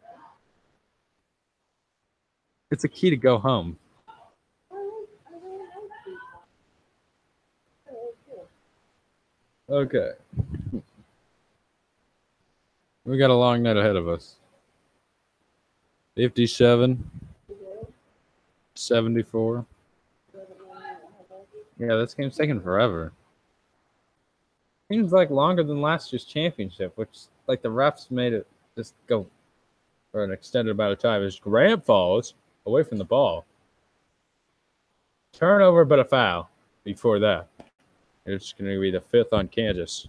It's a key to go home. Okay. We got a long night ahead of us. 57. 74. Yeah, this game's taking forever. Seems like longer than last year's championship, which, like, the refs made it just go for an extended amount of time. As Graham falls away from the ball. Turnover, but a foul before that. It's going to be the 5th on Kansas.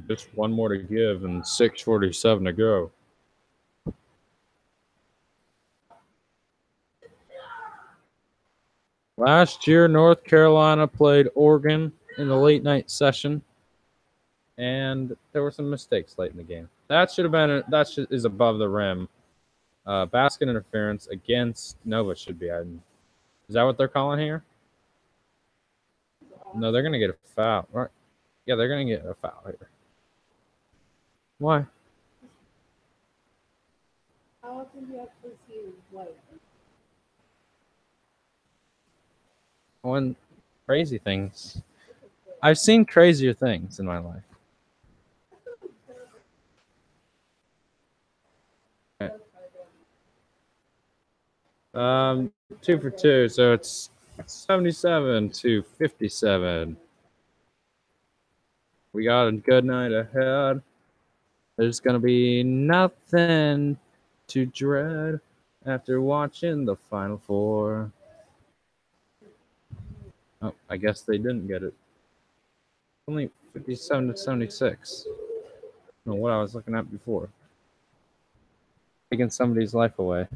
Just one more to give and 6:47 to go. Last year, North Carolina played Oregon in the late night session, and there were some mistakes late in the game. That should have been is above the rim. Basket interference against Nova should be added. Is that what they're calling here? No, they're going to get a foul. Right? Yeah, they're going to get a foul here. Why? How often do you have to see white? When crazy things. I've seen crazier things in my life. Okay. 2 for 2, so it's 77 to 57. We got a good night ahead. There's going to be nothing to dread after watching the Final Four. Oh, I guess they didn't get it. Only 57 to 76. I don't know what I was looking at before. Taking somebody's life away.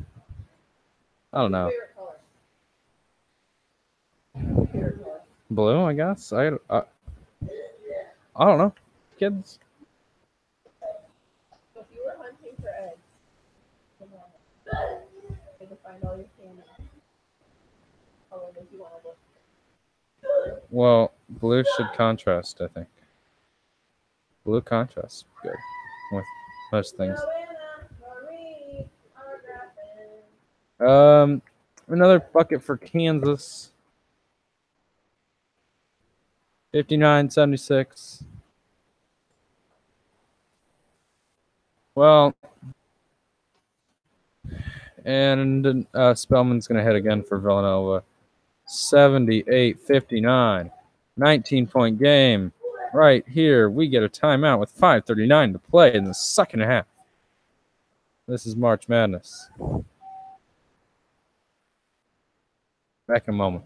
I don't know. Favorite color? Favorite color? Blue, I guess. I don't know. Kids. So if you were hunting for eggs, to find all your family, how would you want to look? Well, blue should contrast, I think. Blue contrasts good with most things. Another bucket for Kansas. 59-76. Well, and Spellman's going to hit again for Villanova. 78-59. 19-point game. Right here, we get a timeout with 5:39 to play in the second half. This is March Madness. Back in a moment.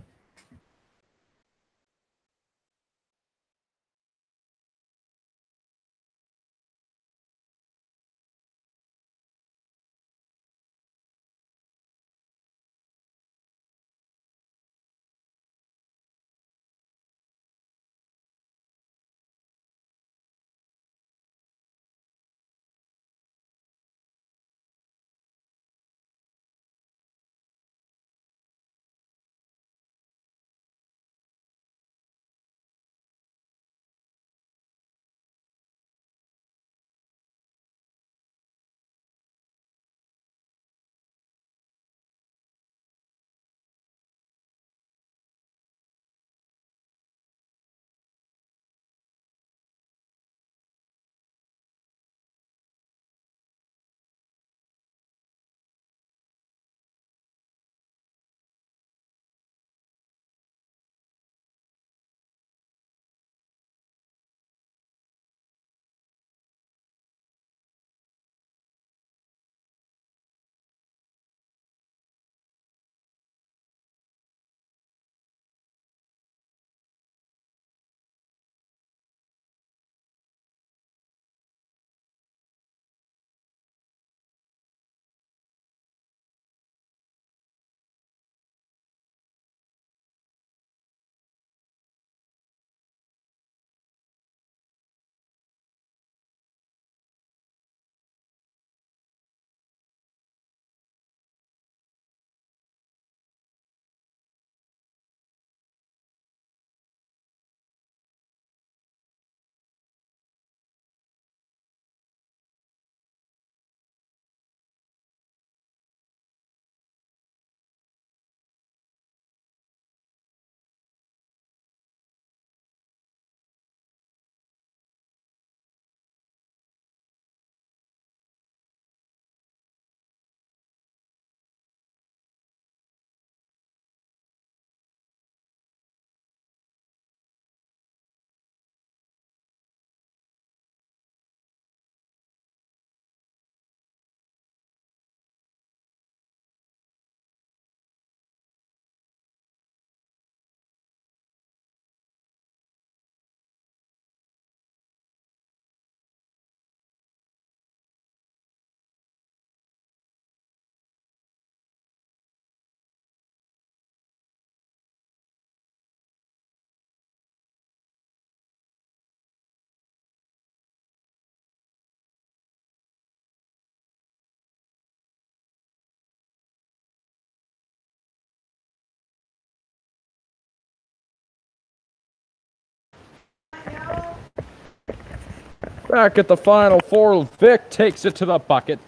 Back at the Final Four, Vic takes it to the bucket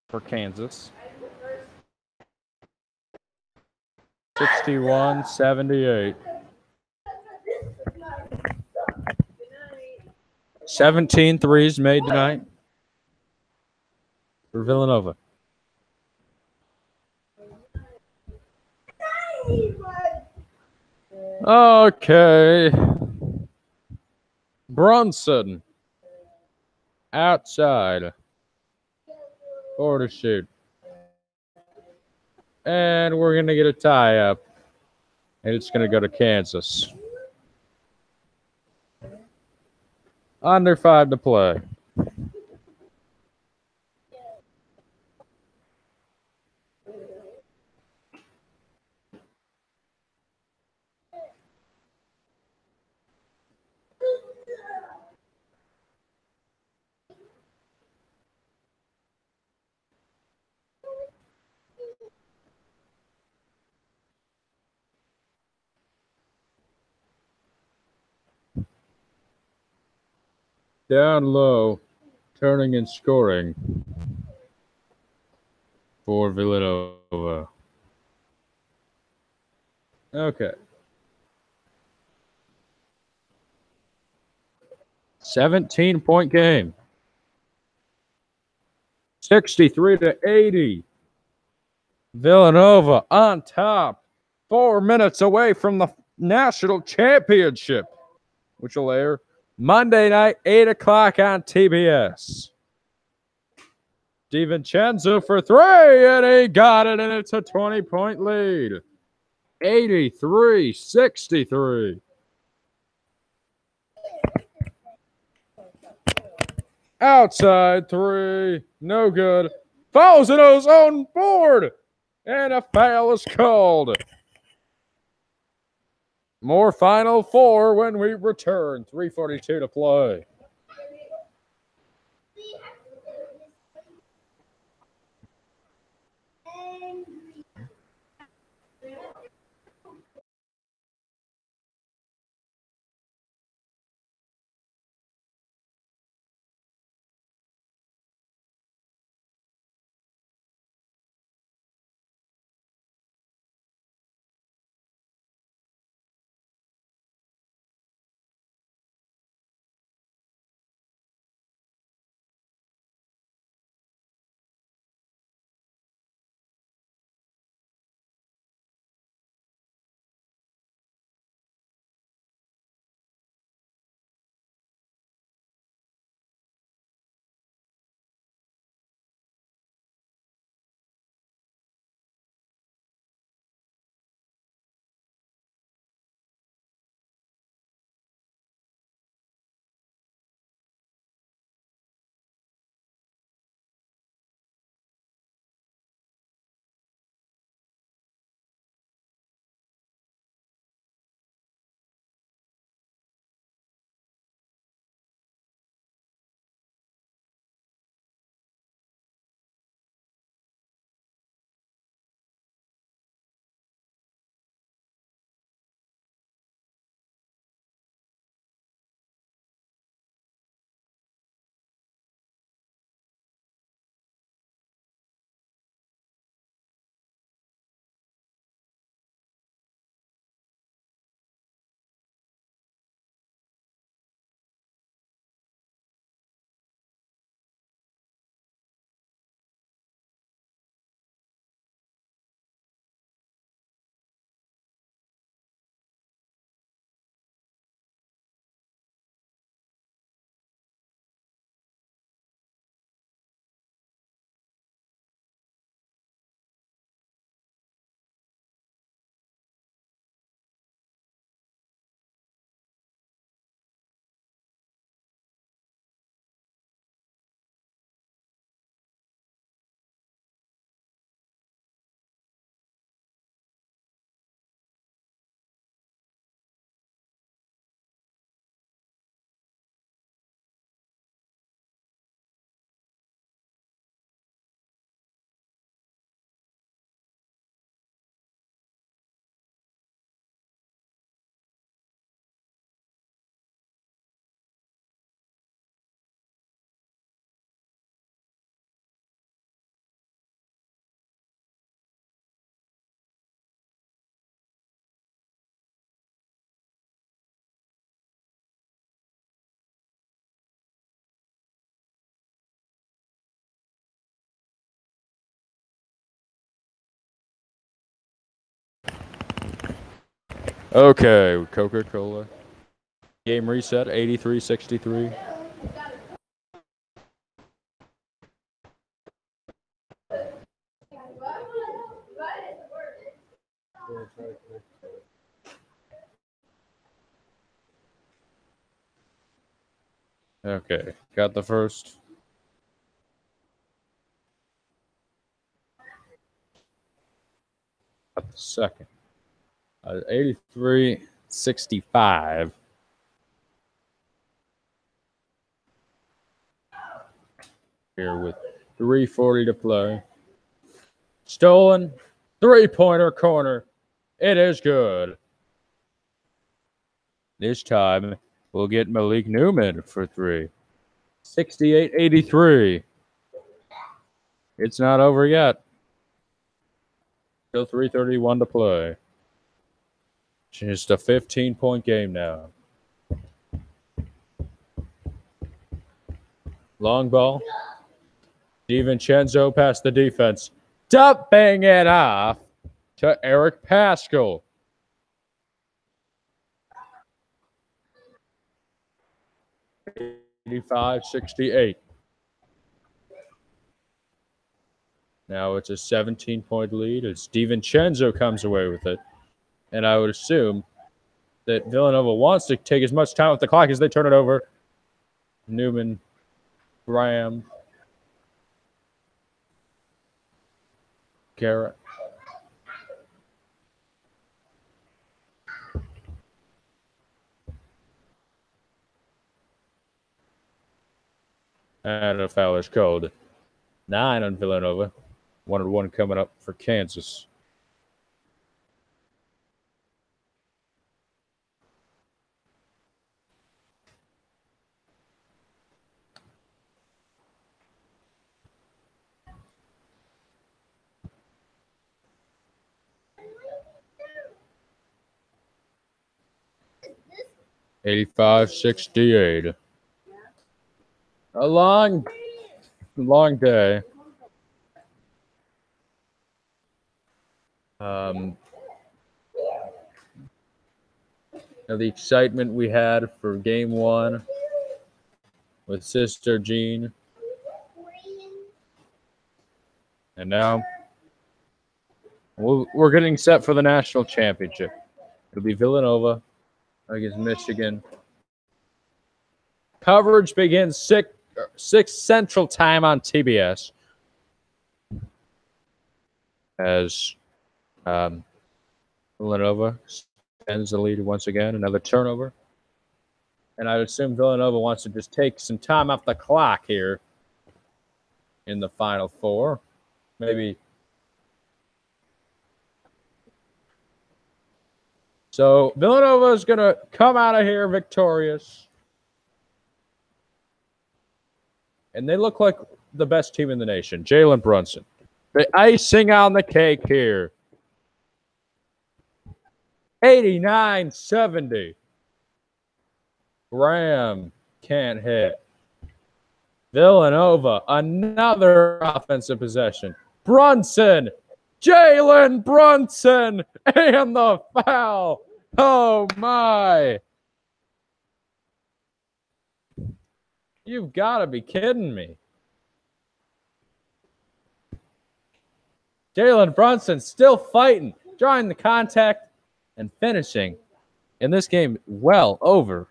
for Kansas. 61-78. 17 threes made tonight for Villanova. Okay. Brunson outside. 4 to shoot. And we're going to get a tie up. And it's going to go to Kansas. Under 5 to play. Down low, turning and scoring for Villanova. Okay. 17-point game. 63 to 80. Villanova on top. 4 minutes away from the national championship, which will air Monday night, 8 o'clock on TBS. DiVincenzo for 3, and he got it, and it's a 20-point lead. 83-63. Outside 3, no good. Falls in his own board, and a foul is called. More Final Four when we return. 3:42 to play. Okay, Coca-Cola. Game reset, 83-63. Okay, got the first. Got the second. 83-65. Here with 3:40 to play. Stolen. Three-pointer corner. It is good. This time, we'll get Malik Newman for three. 68-83. It's not over yet. Still 3:31 to play. Just a 15-point game now. Long ball. DiVincenzo past the defense. Dumping it off to Eric Paschal. $85-68. Now it's a 17-point lead as DiVincenzo comes away with it. And I would assume that Villanova wants to take as much time with the clock as they turn it over. Newman, Graham, Garrett. And a foul is called. 9 on Villanova. 1-1 coming up for Kansas. $85-68. A long day. The excitement we had for game one with Sister Jean. And now we're getting set for the national championship. It'll be Villanova against Michigan. Coverage begins 6 Central Time on TBS. As Villanova extends the lead once again. Another turnover. And I would assume Villanova wants to just take some time off the clock here in the Final Four. Maybe. So Villanova is going to come out of here victorious. And they look like the best team in the nation. Jalen Brunson. The icing on the cake here. 89-70. Graham can't hit. Villanova, another offensive possession. Brunson, Jalen Brunson, and the foul. Oh, my. You've got to be kidding me. Jalen Brunson still fighting, drawing the contact, and finishing in this game well over.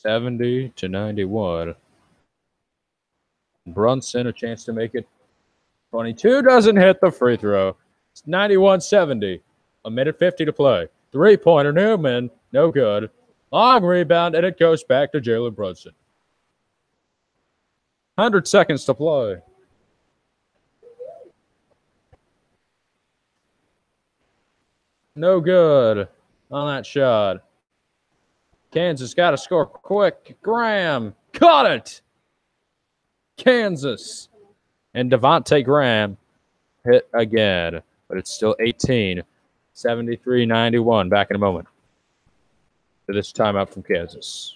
$70-91. Brunson, a chance to make it 22, doesn't hit the free throw. It's 91-70. 1:50 to play. Three-pointer Newman, no good. Long rebound, and it goes back to Jalen Brunson. 100 seconds to play. No good on that shot. Kansas got to score quick. Graham caught it. Kansas. And Devontae Graham hit again. But it's still 18. 73-91. Back in a moment. To this timeout from Kansas.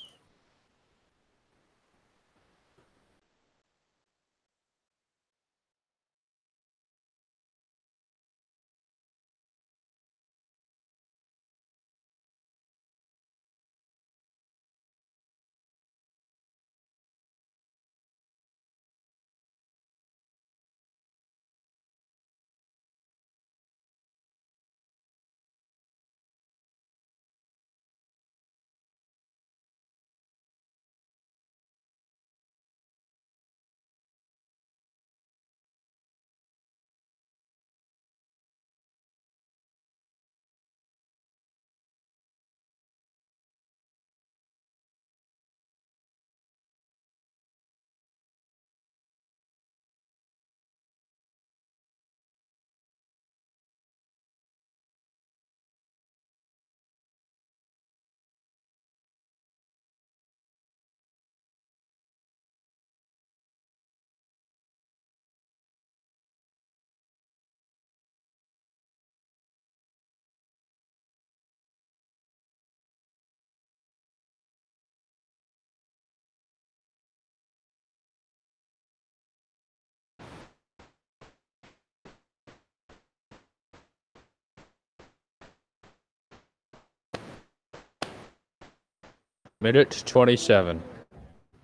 Minute 27.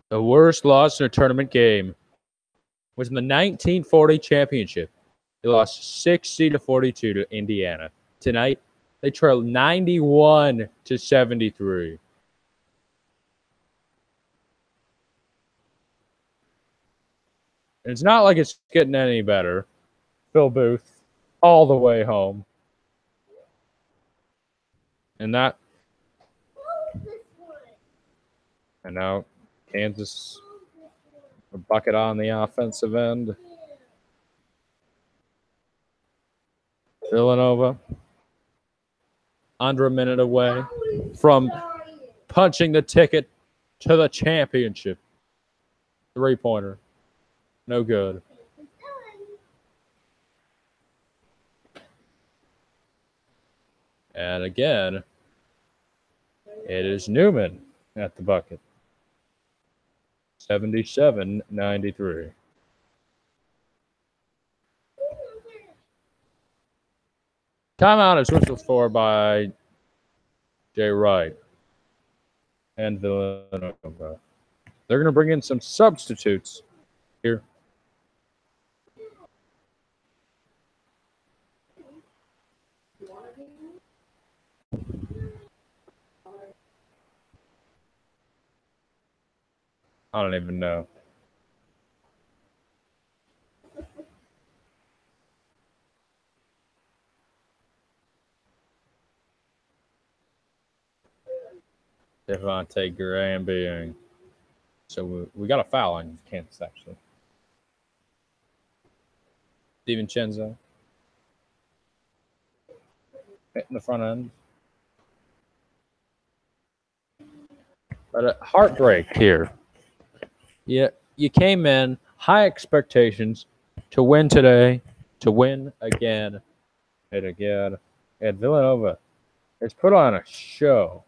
The worst loss in a tournament game was in the 1940 championship. They lost 60-42 to Indiana. Tonight, they trailed 91-73. And it's not like it's getting any better. Phil Booth, all the way home. And now Kansas, a bucket on the offensive end. Villanova, under a minute away from punching the ticket to the championship. Three-pointer. No good. And again, it is Newman at the bucket. 77-93. Timeout is whistled for by Jay Wright and Villanova. They're going to bring in some substitutes here. I don't even know. Devontae Graham being. So we got a foul on Kansas, actually. DiVincenzo. Hitting the front end. But a heartbreak here. Yeah, you came in, high expectations to win today, to win again and again. And Villanova has put on a show.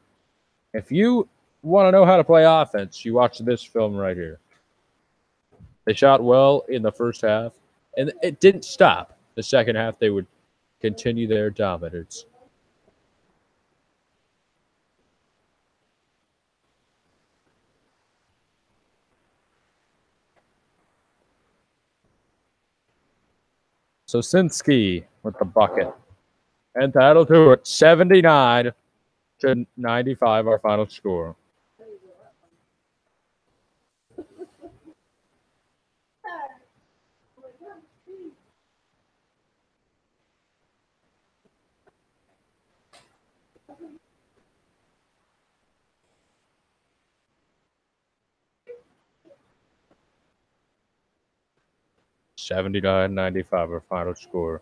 If you want to know how to play offense, you watch this film right here. They shot well in the first half, and it didn't stop. The second half, they would continue their dominance. So Sinski with the bucket. And that'll do it. 79-95, our final score. $79-95, our final score.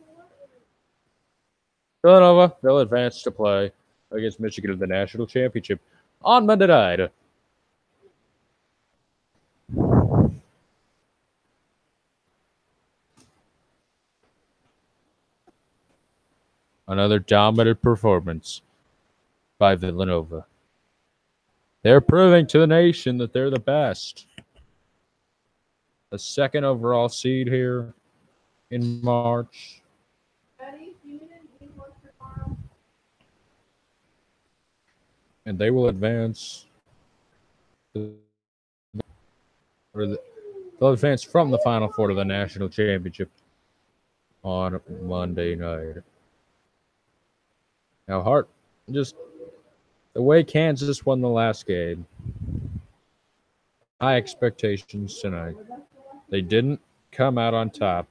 Villanova, they'll advance to play against Michigan in the national championship on Monday night. Another dominant performance by Villanova. They're proving to the nation that they're the best. The second overall seed here in March. And they will advance. They'll advance from the Final Four to the national championship on Monday night. Now, Hart, just the way Kansas won the last game, high expectations tonight. They didn't come out on top.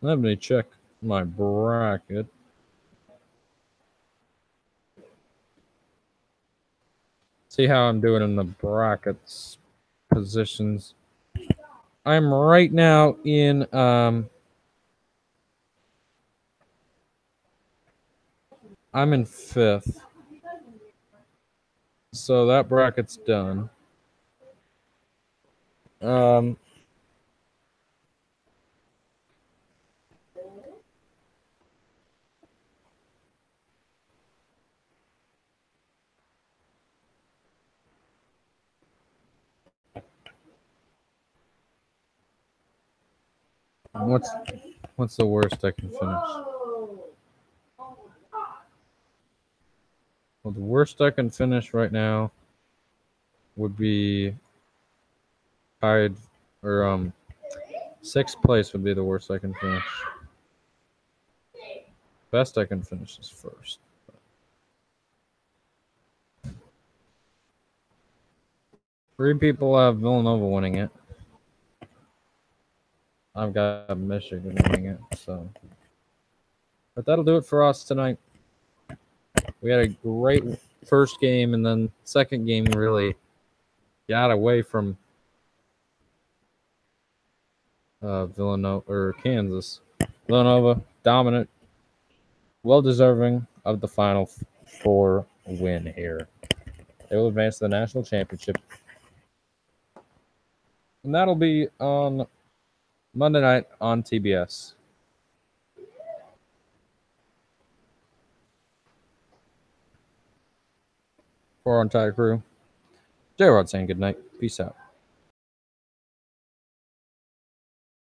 Let me check my bracket. See how I'm doing in the brackets positions. I'm right now in I'm in 5th. So that bracket's done. What's the worst I can finish? Well, the worst I can finish right now would be tied, or sixth place would be the worst I can finish. Best I can finish is first. Three people have Villanova winning it. I've got Michigan winning it, so. But that'll do it for us tonight. We had a great first game, and then second game really got away from Villanova or Kansas. Villanova dominant, well deserving of the Final Four win here. They will advance to the national championship, and that'll be on Monday night on TBS. For our entire crew, J-Rod saying good night. Peace out.